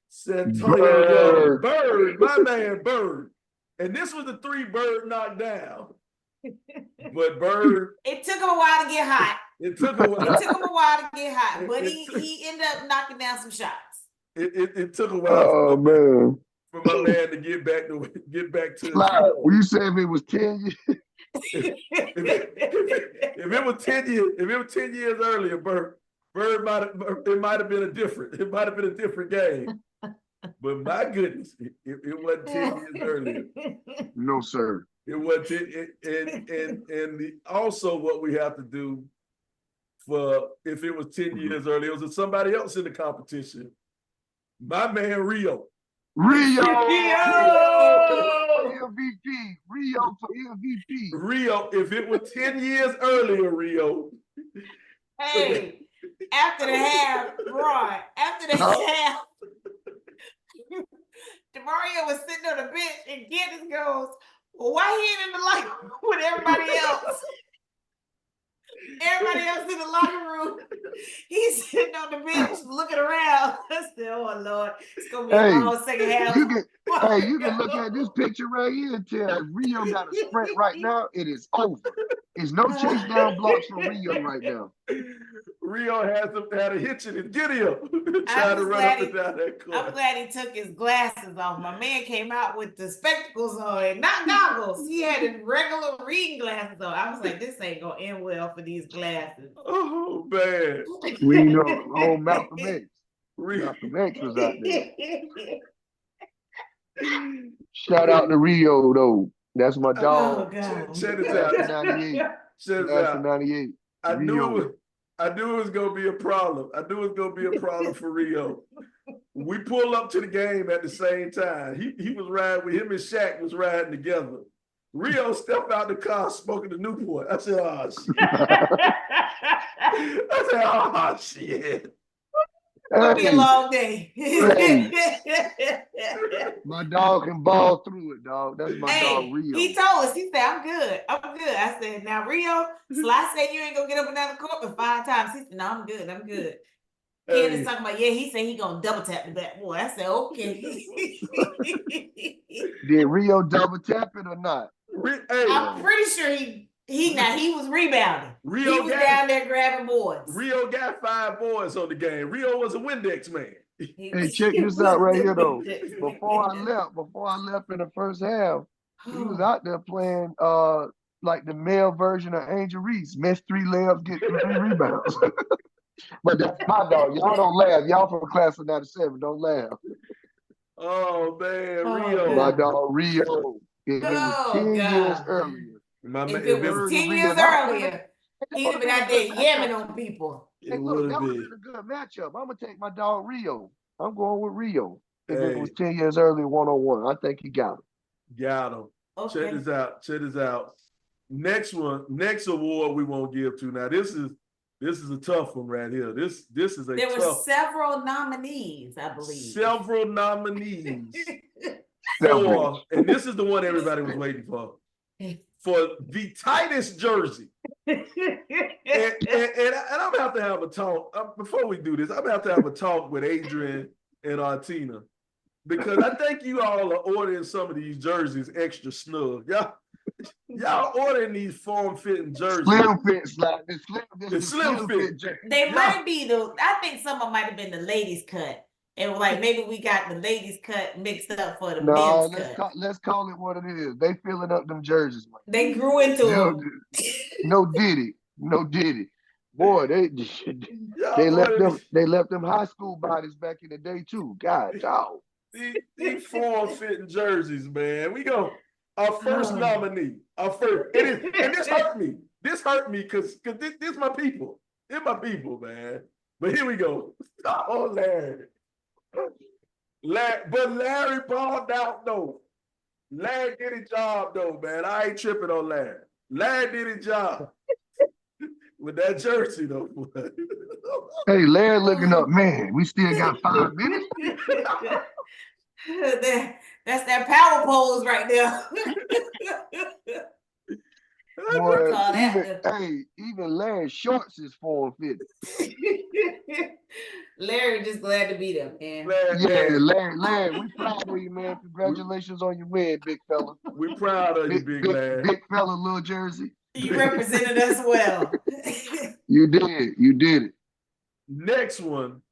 Santonio Bird, my man Bird. And this was the 3 Bird knocked down. But Bird. It took him a while to get hot. It took him a while to get hot, but he ended up knocking down some shots. It took a while man. For my man to get back to when you say if it was 10 years. if it was 10 years earlier, Bird might have been a different game. But my goodness, it wasn't 10 years earlier. No, sir. It wasn't also what we have to do for if it was 10 years earlier, it was somebody else in the competition. My man Rio. Rio for MVP. Rio, if it was 10 years earlier, Rio. Hey, after the half, half, DeMario was sitting on the bench and Giddens goes, well, why he ain't in the locker room with everybody else? Everybody else in the locker room. He's sitting on the bench looking around. I said, oh, Lord, it's going to be a long second half. Hey, you can look at this picture right here and tell if Rio got a sprint right now, it is over. There's no chase down blocks for Rio right now. Rio had a hitch in his giddy up, trying to run up and down that court. I'm glad he took his glasses off. My man came out with the spectacles on, not goggles. He had his regular reading glasses on. I was like, this ain't gonna end well for these glasses. Oh man. We know old Malcolm X. Malcolm X was out there. Shout out to Rio though. That's my dog. Check this out. 98. Check this out. 98. I knew it was gonna be a problem. I knew it was gonna be a problem for Rio. We pulled up to the game at the same time. He was riding with him and Shaq was riding together. Rio stepped out the car smoking the Newport. I said, oh shit. It'll be a long day. My dog can ball through it, dog. That's my dog, Rio. He told us, he said, I'm good. I said, now, Rio, Sly said you ain't gonna get up and down the court but 5 times. He said, no, I'm good. Candace talking about, he said he gonna double tap the back boy. I said, okay. Did Rio double tap it or not? I'm pretty sure he was rebounding. He was down there grabbing boards. Rio got 5 boards on the game. Rio was a Windex man. Hey, check this out right here though. Before I left in the first half, he was out there playing like the male version of Angel Reese. Miss 3 layups, get 3 rebounds. But that's my dog. Y'all don't laugh. Y'all from class of 97. Don't laugh. Oh man, Rio. My dog Rio. If it was 10 years earlier. If it was 10 years earlier, he'd have been out there yamming on people. Hey, look, that would have been a good matchup. I'm going to take my dog Rio. I'm going with Rio. If it was 10 years earlier, 1-on-1, I think he got him. Got him. Okay. Check this out. Next award we won't give to. Now, this is a tough one right here. This is There were several nominees, I believe. Several nominees. And this is the one everybody was waiting for. For the tightest jersey. and I'm gonna have to have a talk before we do this. I'm gonna have to have a talk with Adrian and Artina, because I think you all are ordering some of these jerseys extra snug. Y'all ordering these form-fitting jerseys. Slim fit, slide. The slim fit. They might be I think some of them might have been the ladies' cut. And like maybe we got the ladies' cut mixed up for the men's cut. Let's call it what it is. They filling up them jerseys, man. They grew into them. No diddy. Boy, they left them high school bodies back in the day too. God, dog. These form-fitting jerseys, man. We go. Our first nominee. Our first. And this hurt me. This hurt me because this my people. They're my people, man. But here we go. Oh, Larry. But Larry balled out though. Larry did his job though, man. I ain't tripping on Larry. Larry did his job with that jersey though. Hey, Larry looking up, man. We still got 5 minutes. That's that power pose right there. Boy, even Larry's shorts is form-fitted. Larry just glad to be there, man. Larry, we proud of you, man. Congratulations on your win, big fella. We proud of you, big Larry. Big fella, little jersey. You represented us well. You did it. Next one.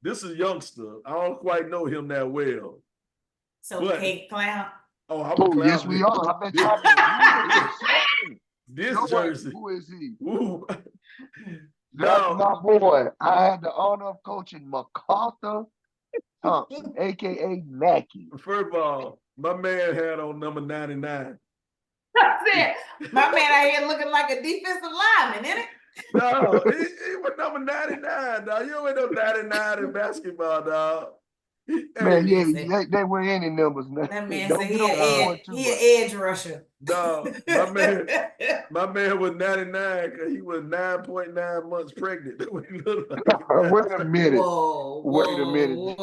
This is youngster. I don't quite know him that well. So Cake Clown. Oh, I'm a clown. Yes, we are. I bet y'all. This jersey. Who is he? Ooh. That's my boy. I had the honor of coaching MacArthur Thompson, a.k.a. Mackey. First of all, my man had on number 99. That's it. My man out here looking like a defensive lineman, isn't it? No, he was number 99, dog. You ain't no 99 in basketball, dog. Man, they were any numbers now. That man said he an edge rusher. No, my man was 99 because he was 9.9 months pregnant. Wait a minute. Wait a minute. Whoa.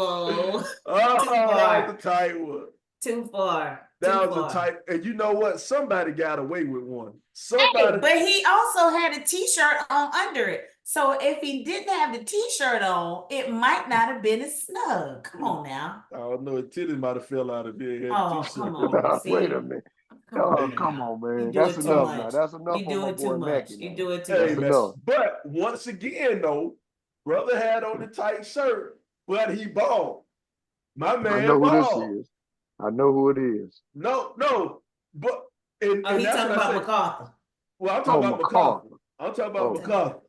Oh, that was a tight one. Too far. That was a tight, and you know what? Somebody got away with one. But he also had a t-shirt on under it. So if he didn't have the t-shirt on, it might not have been as snug. Come on now. I don't know. His titties might have fell out if he had Oh, t-shirt. come on. See? Wait a minute. Come on, Oh, come on, you man. do That's it too enough now. much. That's enough You on do my it boy too much. Mackie You now. do it too Hey, That's much. man. enough. But once again, though, brother had on the tight shirt, but he bald. My I man know who this bald. is. I know who it is. No, but and Oh, he that's talking what I about say. MacArthur. Well, I'm talking about McCarthy. MacArthur. I'm talking about Oh. MacArthur.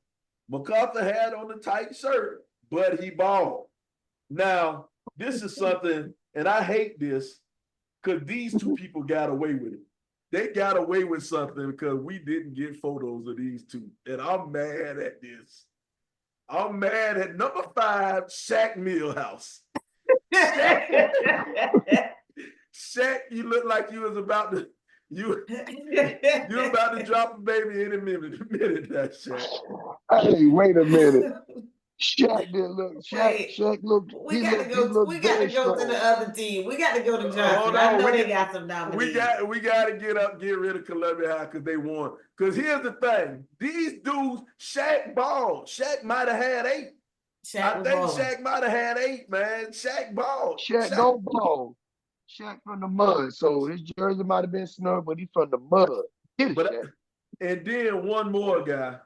MacArthur had on the tight shirt, but he bald. Now, this is something, and I hate this, because these two people got away with it. They got away with something because we didn't get photos of these two. And I'm mad at this. I'm mad at number 5, Shaq Millhouse. Shaq, you look like you was about to you about to drop a baby any minute. That Shaq. Hey, wait a minute. Shaq didn't look. Wait, Shaq looked. we got to go. We got to go to the other team. We got to go to Johnson. Hold I on, know they got some nominees. we got to get rid of Columbia High because they won. Because here's the thing: these dudes, Shaq balled. Shaq might have had 8. I think Shaq might have had 8, man. Shaq balled. Shaq go ball. Shaq from the mud, so his jersey might have been snug, but he's from the mud. Get it, Shaq. And then one more guy,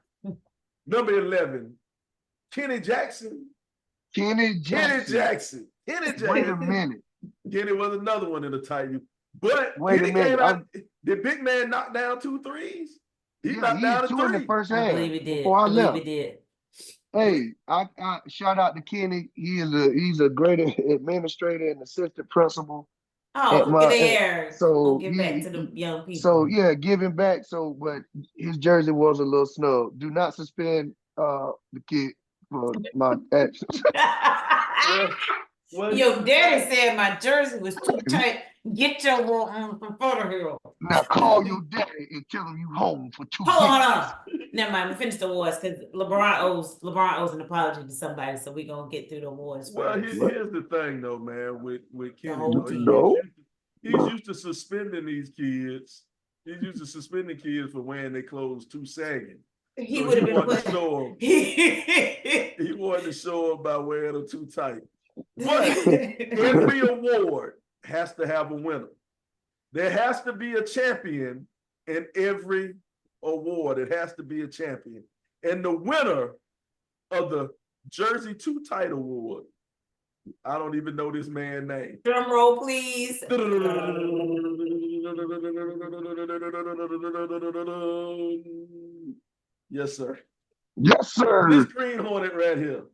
number 11, Kenny Jackson. Kenny Jackson. Wait a minute. Kenny was another one in the tight. But wait Kenny a minute. Came out, the big man knocked down 2 threes. He knocked down 2 in the first half. I believe he did. Before I left. He did. Hey, I shout out to Kenny. He's a great administrator and assistant principal. Oh, look at there. So give back to the young people. So yeah, giving back. So, but his jersey was a little snug. Do not suspend the kid for my actions. Your daddy said my jersey was too tight. Get your war on from Fatherhood. Now call your daddy and tell him you home for 2 Hold on. Never mind. We finished the awards because LeBron owes an apology to somebody. So we're gonna get through the awards. Well, here's the thing though, man, with Kenny. He's used to suspending these kids. He's used to suspending kids for wearing their clothes too sagging. He would have been put. He wanted to show them by wearing them too tight. But every award has to have a winner. There has to be a champion in every award. It has to be a champion. And the winner of the Jersey Too Tight Award, I don't even know this man's name. Drum roll, please. Yes, sir. Yes, sir. This Green Hornet right here.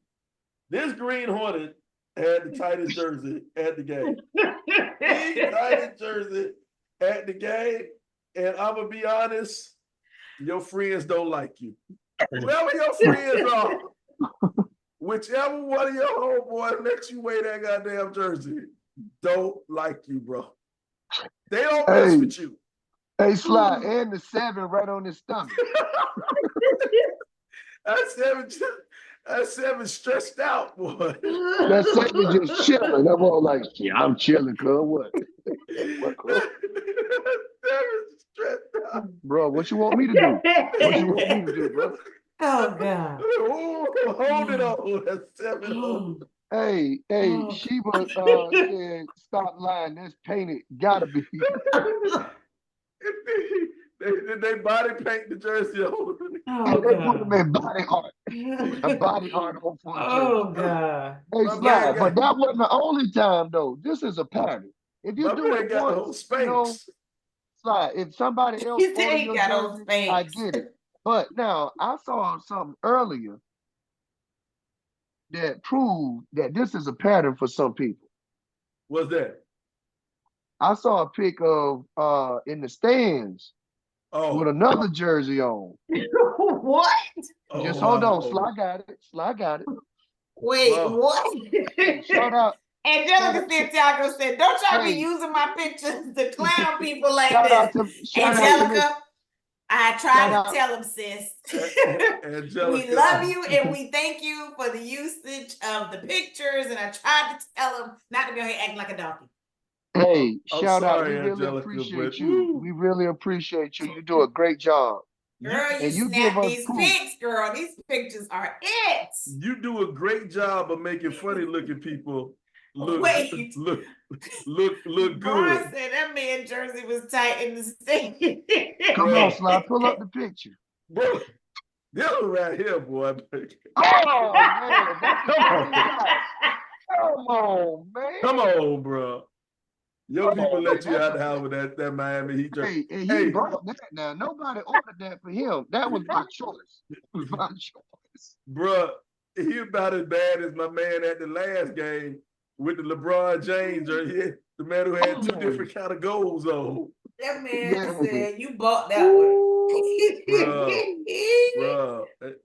This Green Hornet had the tightest jersey at the game. The tightest jersey at the game. And I'm going to be honest, your friends don't like you. Whoever your friends are, whichever one of your homeboys lets you wear that goddamn jersey, don't like you, bro. They don't mess with you. Hey, Sly, and the 7 right on his stomach. That 7 stressed out, boy. That 7 just chilling. I'm all like, yeah, I'm chilling, cuz what? What, cuz? That 7 stressed out. Bro, what you want me to do? What you want me to do, bro? Oh, God. Hold it on. That 7 hold. Hey, Sheba said, stop lying. That's painted. Gotta be. They body paint the jersey on. They put them in body art. A body art on for a jersey. Oh, God. Hey, Sly, but that wasn't the only time, though. This is a pattern. If you do it once, you know, Sly, if somebody else order your jersey, I get it. But now, I saw something earlier that proved that this is a pattern for some people. What's that? I saw a pic of in the stands with another jersey on. What? Just hold on, Sly got it. Wait, what? Shout out. Angelica Santiago said, don't y'all be using my pictures to clown people like this. Angelica, I tried to tell him, sis. We love you and we thank you for the usage of the pictures. And I tried to tell him not to go ahead acting like a donkey. Hey, shout out. We really appreciate you. We really appreciate you. You do a great job. Girl, you and you give snap us these proof. pics, girl. These pictures are it. You do a great job of making funny looking people look Wait. look Brian good. said that man jersey was tight in the state. Come Bro. on, Sly, pull up the picture. Bro, this one right here, boy. Oh man, that's Come on. Come on, man. Come on, bro. Your Come people on, let man. you out That's the house with that Miami Heat jersey. Hey, and Hey. he brought that now. Nobody ordered that for him. That was my choice. It was my choice. Bruh, he about as bad as my man at the last game with the LeBron James jersey. The man who had two different kind of goals on. That man Yeah. said you bought that one. Bruh.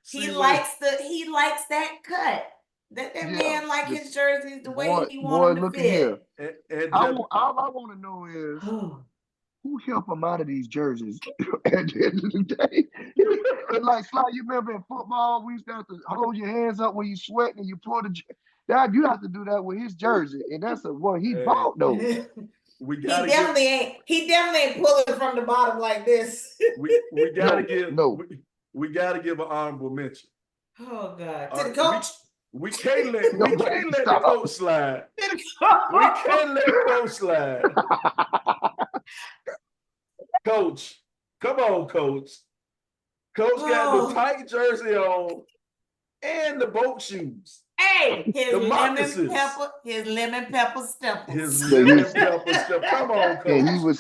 He likes that cut. That Yeah, man like his jerseys the way he boy, want them to look at fit. here. And All I want to know is who helped him out of these jerseys at the end of the day. And like Sly, you remember in football, we used to have to hold your hands up when you sweating and you pull the that you have to do that with his jersey, and that's the one he bought though. We He gotta definitely ain't pulling from the bottom like this. we gotta we gotta give an honorable mention. Oh God. To the coach. We can't let the coach slide. We can't let coach slide. Coach, come on, coach. Coach got the tight jersey on and the boat shoes. Hey, his The lemon moccasins. pepper stepples. His lemon pepper step. Come on, coach. And he was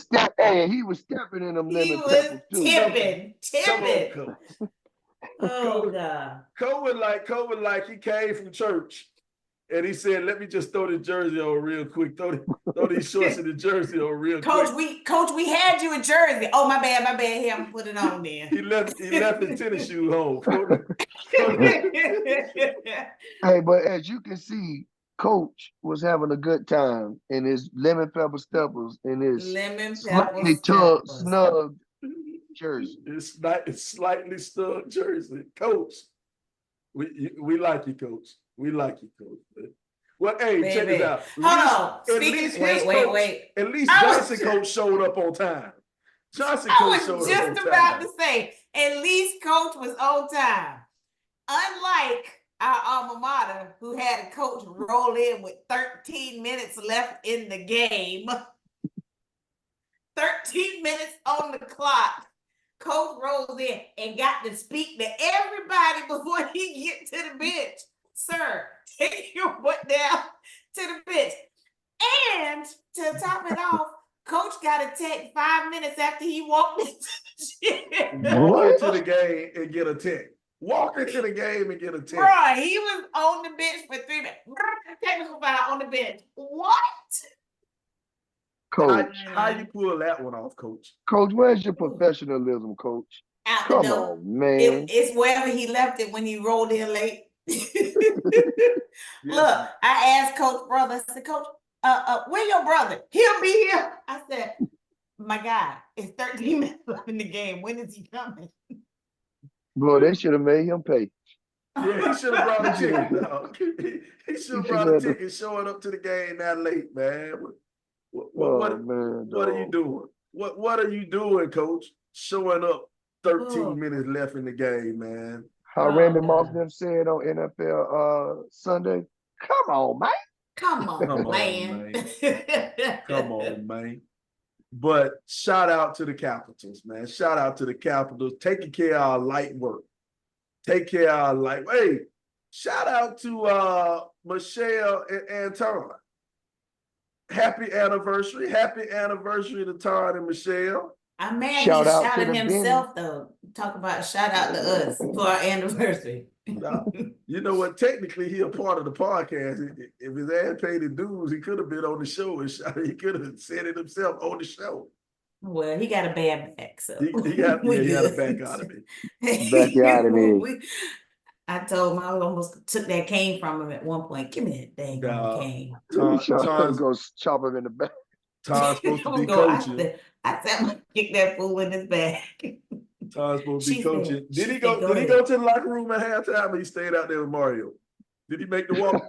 stepping in them lemon peppers too. Tipping. Come on, coach. Oh God. Cole was like he came from church and he said, "Let me just throw the jersey on real quick. Throw these shorts in the jersey on real quick." Coach, we had you a jersey. Oh, my bad. Here, I'm put it on there. He left his tennis shoes home. Hey, but as you can see, Coach was having a good time in his lemon pepper steppers and his slightly snug jersey. It's slightly snug jersey. Coach, we like you, Coach. We like you, Coach. Well, hey, Baby. check this out. Wait. At least Johnson Coach showed up on time. I was just about to say, at least Coach was on time. Unlike our alma mater, who had a coach roll in with 13 minutes left in the game. 13 minutes on the clock. Coach rolls in and got to speak to everybody before he get to the bench. Sir, take your butt down to the bench. And to top it off, Coach got to take 5 minutes after he walked into the gym. Walk into the game and get a tick. Walk into the game and get a tick. Bro, he was on the bench for 3 minutes. Technical foul on the bench. What? Coach, how you pull that one off, Coach? Coach, where's your professionalism, Coach? Out Come the door. on, man. It's wherever he left it when he rolled in late. Look, I asked Coach brother, I said, Coach, where your brother? He'll be here. I said, my guy, it's 13 minutes left in the game. When is he coming? Bro, they should have made him pay. Yeah, he should have brought a ticket, dog. He should have brought a ticket showing up to the game that late, man. What are you doing? What are you doing, Coach? Showing up 13 minutes left in the game, man. How Randy Moss them said on NFL Sunday. Come on, man. Come on, man. Come on, man. But shout out to the Capitals, man. Shout out to the Capitals taking care of our light work. Take care of our light. Hey, shout out to Michelle and Anton. Happy anniversary. Happy anniversary to Todd and Michelle. I'm mad he shouted himself, though. Talk about shout out to us for our anniversary. You know what? Technically, he a part of the podcast. If his ass paid the dues, he could have been on the show and he could have said it himself on the show. Well, he got a bad back, so he got a back out of it. Back out of me. I told him I almost took that cane from him at one point. Give me that dang cane. Tom's gonna chop him in the back. Tom's supposed to be coaching. I said I'm gonna kick that fool in his back. Tom's supposed to be coaching. Did he go to the locker room at halftime or he stayed out there with Mario? Did he make the walk?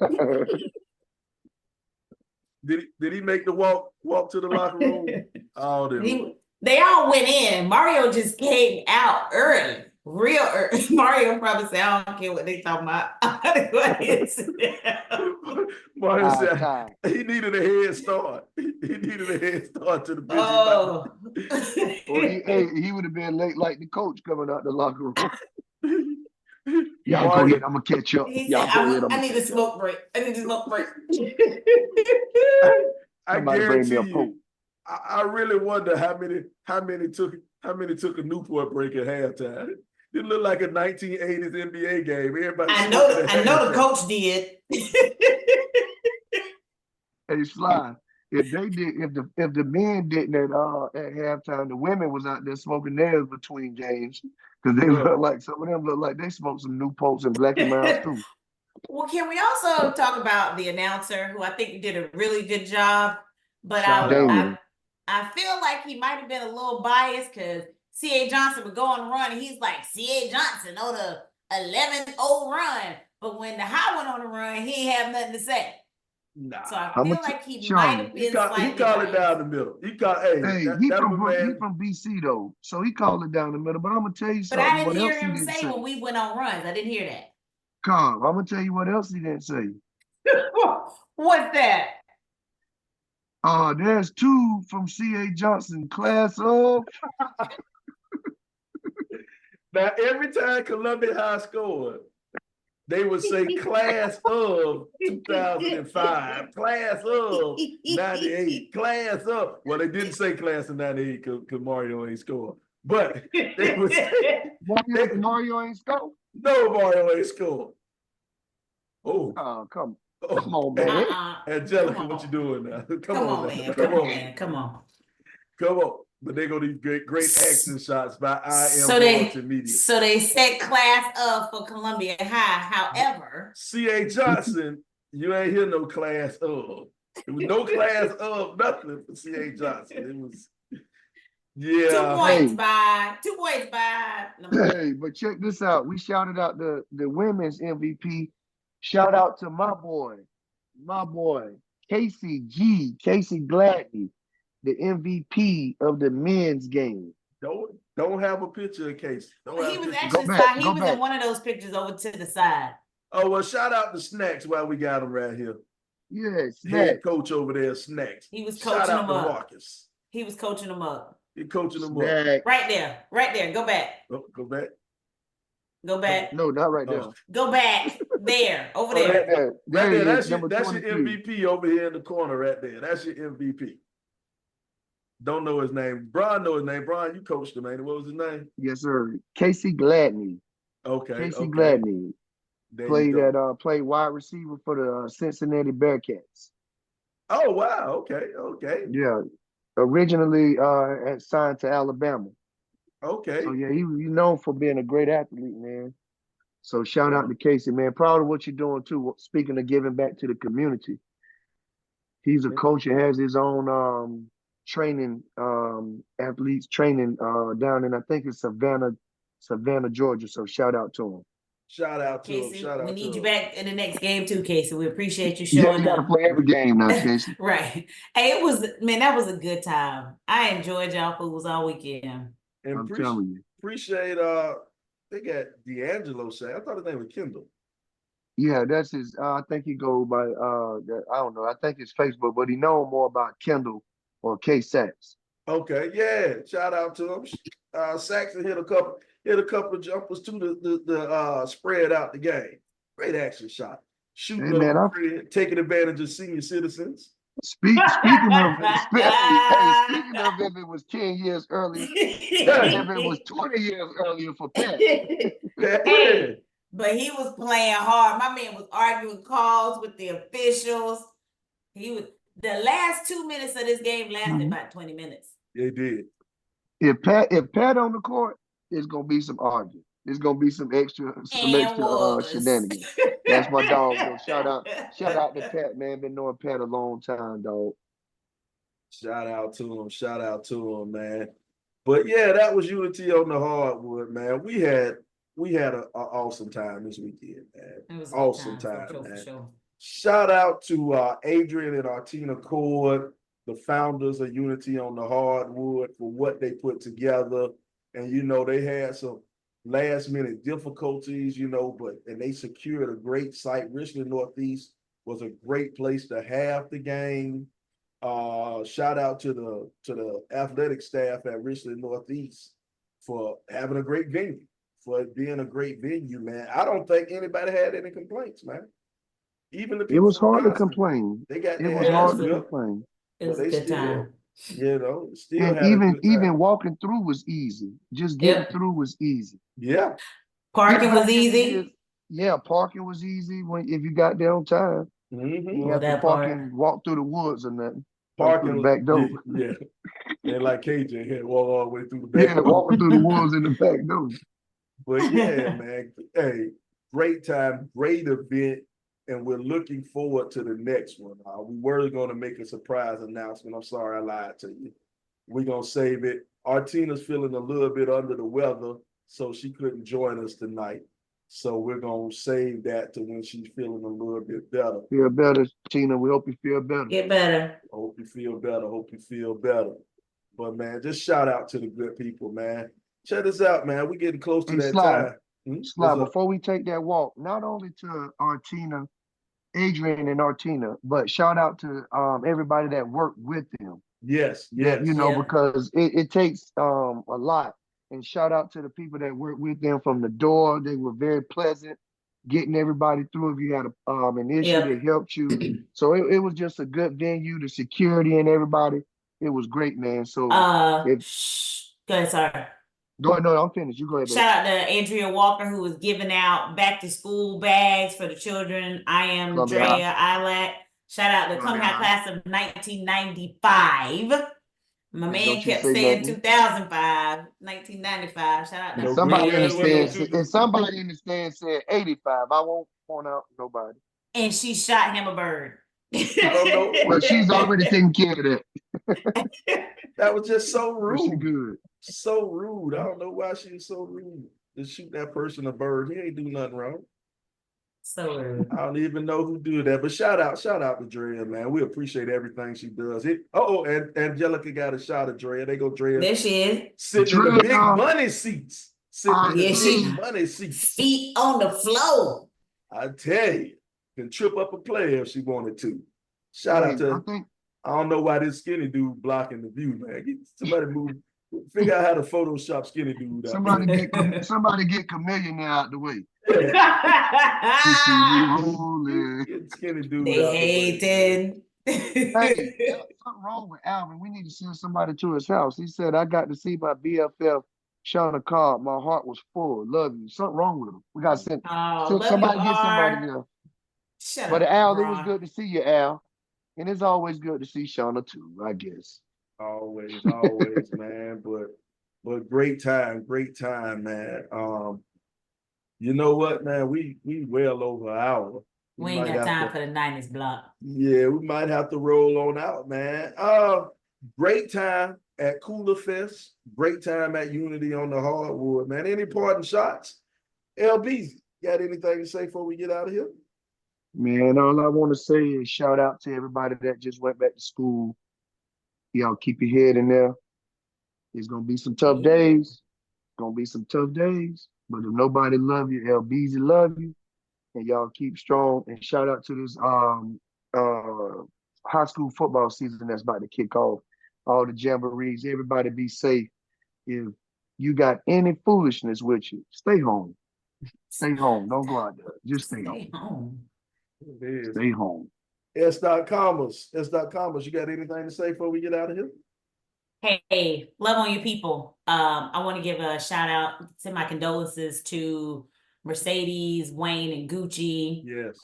Did he make the walk to the locker room? Oh, They all went in. Mario just came out early, real early. Mario probably said, I don't care what they talking about. I'm gonna go ahead and sit down. Mario said Time. he needed a head start. He needed a head start to the busy Oh. Or he would have been late like the coach coming out the locker room. Y'all Mario- go ahead, I'm gonna catch up. He Y'all said, go ahead, I'm I gonna need a catch up. smoke break. I need a smoke break. I Somebody bring me guarantee a you, Coke. I really wonder how many took a Newport break at halftime. It looked like a 1980s NBA game. Everybody I smoking at know the halftime. coach did. Hey, Sly, if the men didn't at halftime, the women was out there smoking theirs between games because they look like some of them look like they smoked some Newports and Black and Milds too. Well, can we also talk about the announcer who I think did a really good job, but Shout out. I feel like he might have been a little biased because C.A. Johnson would go on a run and he's like, C.A. Johnson on the 11-0 run. But when the high went on the run, he ain't have nothing to say. Nah. So I feel like he Sean, might have been slightly He called it biased. down the middle. He called, hey, he that from man. he from BC though, so he called it down the middle. But I'm gonna tell you But I something. didn't What hear else he him didn't say say? when we went on runs. I didn't hear that. Calm. I'm gonna tell you what else he didn't say. What's that? There's two from C.A. Johnson, class of. Now, every time Columbia High scored, they would say class of 2005, class of 98, class of. Well, they didn't say class of 98 because Mario ain't scored. But they would say Mario ain't scored. No, Mario ain't scored. Oh, come on, man. Angelica, what you doing now? Come on, man. Come on. Come on. But they go these great action shots by Media. So they set class up for Columbia High. However, C.A. Johnson, you ain't hear no class of. There was no class of nothing for C.A. Johnson. It was 2 points by 2 points by. Hey, but check this out. We shouted out the women's MVP. Shout out to my boy, Casey Gladney, the MVP of the men's game. Don't have a picture of Casey. He was actually he was in one of those pictures over to the side. Oh, well, shout out to Snacks while we got him right here. Yes, head coach over there, Snacks. He was coaching shout out him to up. Marcus. He was coaching him up. He coaching him Snack. up. Right there. Go back. Oh, go back. Go back. No, not right there. Go back. There. Over there. Right there. That's your MVP over here in the corner right there. That's your MVP. Don't know his name. Brian know his name. Brian, you coached him, ain't it? What was his name? Yes, sir. Casey Gladney. Okay. Gladney. Played wide receiver for the Cincinnati Bearcats. Oh, wow. Okay. Yeah. Originally signed to Alabama. Okay. So yeah, he's known for being a great athlete, man. So shout out to Casey, man. Proud of what you're doing too. Speaking of giving back to the community. He's a coach and has his own training, athletes training down in, I think it's Savannah, Georgia. So shout out to him. Shout out to Casey, him. we need you back in the next game too, Casey. We appreciate you showing up. You gotta play every game now, Casey. Right. Hey, that was a good time. I enjoyed y'all fools all weekend. And I'm telling you. Appreciate they got D'Angelo say. I thought his name was Kendall. Yeah, that's his I think he goes by I don't know. I think it's Facebook, but he knows more about Kendall or K Sachs. Okay, yeah. Shout out to him. Saxon hit a couple of jumpers to the spread out the game. Great action shot. Shooting taking advantage of senior citizens. Speaking of if it was 10 years earlier, if it was 20 years earlier for Pat. Hey, but he was playing hard. My man was arguing calls with the officials. The last 2 minutes of this game lasted about 20 minutes. They did. If Pat on the court, there's gonna be some arguing. There's gonna be some extra shenanigans. That's my dog. Though. Shout out to Pat, man. Been knowing Pat a long time, dog. Shout out to him, man. But yeah, that was Unity on the Hardwood, man. We had an awesome time this weekend, man. It was awesome time, for man. sure. Shout out to Adrian and Artina Cord. the founders of Unity on the Hardwood for what they put together. And, you know, they had some last minute difficulties, you know, and they secured a great site. Richland Northeast was a great place to have the game. Shout out to the athletic staff at Richland Northeast for having a great venue, for it being a great venue, man. I don't think anybody had any complaints, man. Even the people It was from hard to Johnson, complain. they got It their was ass hard to whipped, complain. It but was a they good still, time. you know, still And had a good even time. walking through was easy. Just getting Yep. through was easy. Yeah. Parking was Back in the easy. years, yeah, parking was easy if you got there on time. Mm-hmm. You didn't Well, have to that park part. and walk through the woods or nothing. Come Parking through the back door. Yeah. And like KJ had walk all the way through the back. Yeah, walking through the woods in the back door. But yeah, man, hey, great time, great event, and we're looking forward to the next one. We were going to make a surprise announcement. I'm sorry I lied to you. We're going to save it. Artina's feeling a little bit under the weather, so she couldn't join us tonight. So we're going to save that to when she's feeling a little bit better. Feel better, Tina. We hope you feel better. Get better. Hope you feel better. Hope you feel better. But man, just shout out to the good people, man. Check this out, man. We're getting close to Hey, that Sly, time. Sly, before we take that walk, not only to Artina, Adrian and Artina, but shout out to everybody that worked with them. Yes. You know, Yeah. because it takes a lot. And shout out to the people that worked with them from the door. They were very pleasant, getting everybody through. If you had an issue, Yep. they helped you. So it was just a good venue. The security and everybody, it was great, man. So Go ahead, sorry. go ahead. No, I'm finished. You go ahead, baby. Shout out to Andrea Walker, who was giving out back to school bags for the children. I am Columbia Drea Ilac. Shout out to Columbia High class of 1995. My man Don't you kept say saying nothing. 2005, 1995. Shout out to And No, somebody good. in the stands, and somebody in the stands said 85. I won't point out nobody. And she shot him a bird. no. But she's already taking care of that. That was just so But she rude. good. So rude. I don't know why she was so rude to shoot that person a bird. He ain't do nothing wrong. So rude. I don't even know who do that. But shout out to Drea, man. We appreciate everything she does. And Angelica got a shot of Drea. They go Drea. There she is. Sitting in the big money seats. Money seats. Feet on the floor. I tell you, can trip up a player if she wanted to. Shout out to I don't know why this skinny dude blocking the view, man. Somebody move, figure out how to Photoshop skinny dude. Somebody get Chameleon out the way. Get skinny dude they out hated. Hey, something wrong with Alvin. We need to send somebody to his house. He said, I got to see my BFF Shauna Cobb. My heart was full. Love you. Something wrong with him. We got to send somebody get somebody there. But Al, it was good to see you, Al. And it's always good to see Shauna too, I guess. Always, man. But great time, man. You know what, man? We well over an hour. We ain't got time for the 90s block. Yeah, we might have to roll on out, man. Great time at Coolerfest. Great time at Unity on the Hardwood, man. Any parting shots? LB, got anything to say before we get out of here? Man, all I want to say is shout out to everybody that just went back to school. Y'all keep your head in there. It's gonna be some tough days. But if nobody love you, Beezy love you. And y'all keep strong. And shout out to this high school football season that's about to kick off. All the jamborees, everybody be safe. If you got any foolishness with you, stay home. Stay home. Don't go out there. Just stay home. Stay home. S.Commerce, you got anything to say before we get out of here? Hey, love on your people. I want to give a shout out, send my condolences to Mercedes, Wayne, and Gucci. Yes.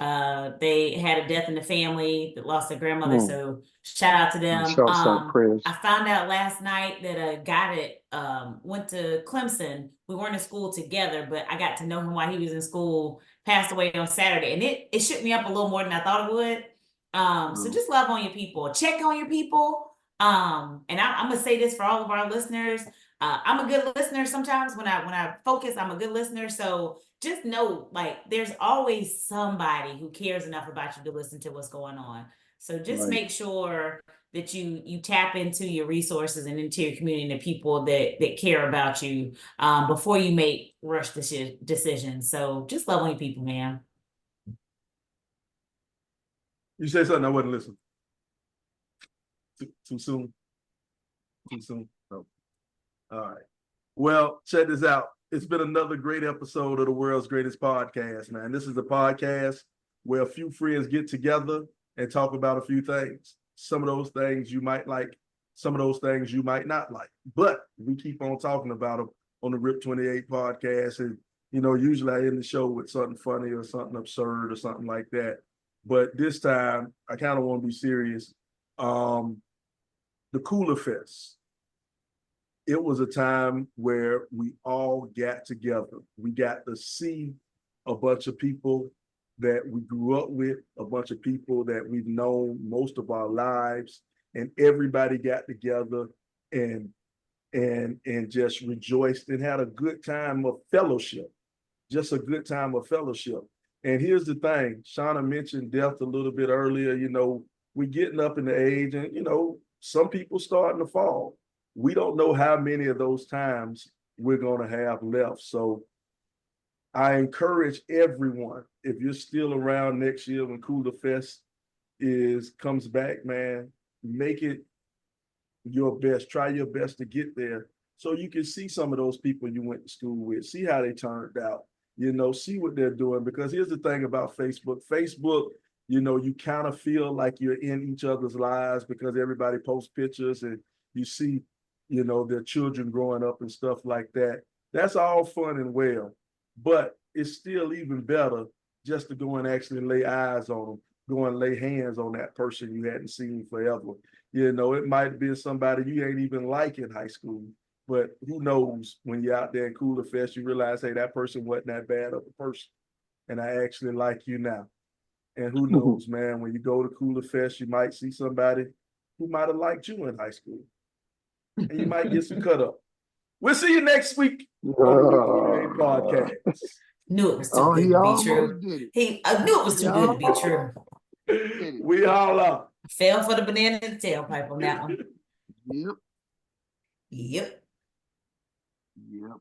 They had a death in the family that lost their grandmother. So shout out to them. I found out last night that a guy that went to Clemson, we weren't in school together, but I got to know him while he was in school, passed away on Saturday. And it shook me up a little more than I thought it would. So just love on your people. Check on your people. And I'm gonna say this for all of our listeners. I'm a good listener sometimes when I focus, I'm a good listener. So just know, like, there's always somebody who cares enough about you to listen to what's going on. So just Right. make sure that you tap into your resources and into your community and the people that care about you before you make rush decisions. So just love on your people, man. You said something I wasn't listening. Too soon? Too soon? No. All right. Well, check this out. It's been another great episode of the world's greatest podcast, man. This is a podcast where a few friends get together and talk about a few things. Some of those things you might like, some of those things you might not like, but we keep on talking about them on the RIP 28 podcast. And, you know, usually I end the show with something funny or something absurd or something like that. But this time I kind of want to be serious. The Coolerfest. It was a time where we all got together. We got to see a bunch of people that we grew up with, a bunch of people that we've known most of our lives, and everybody got together and just rejoiced and had a good time of fellowship, just a good time of fellowship. And here's the thing, Shauna mentioned death a little bit earlier. You know, we're getting up in the age, and you know, some people starting to fall. We don't know how many of those times we're going to have left. So I encourage everyone, if you're still around next year when Coolerfest comes back, man, make it your best. Try your best to get there so you can see some of those people you went to school with, see how they turned out, you know, see what they're doing. Because here's the thing about Facebook. Facebook, you know, you kind of feel like you're in each other's lives because everybody posts pictures and you see, you know, their children growing up and stuff like that. That's all fun and well, but it's still even better just to go and actually lay eyes on them, go and lay hands on that person you hadn't seen forever. You know, it might be somebody you ain't even like in high school, but who knows, when you're out there in Coolerfest, you realize, hey, that person wasn't that bad of a person, and I actually like you now. And who knows, man, when you go to Coolerfest, you might see somebody who might have liked you in high school, and you might get some cut up. We'll see you next week on the RIP 28 podcast. Knew it was too good he to be almost true. did it. I knew it was too good to be true. We all up. Fell for the banana in the tailpipe on that one. Yep. Yep. Yep.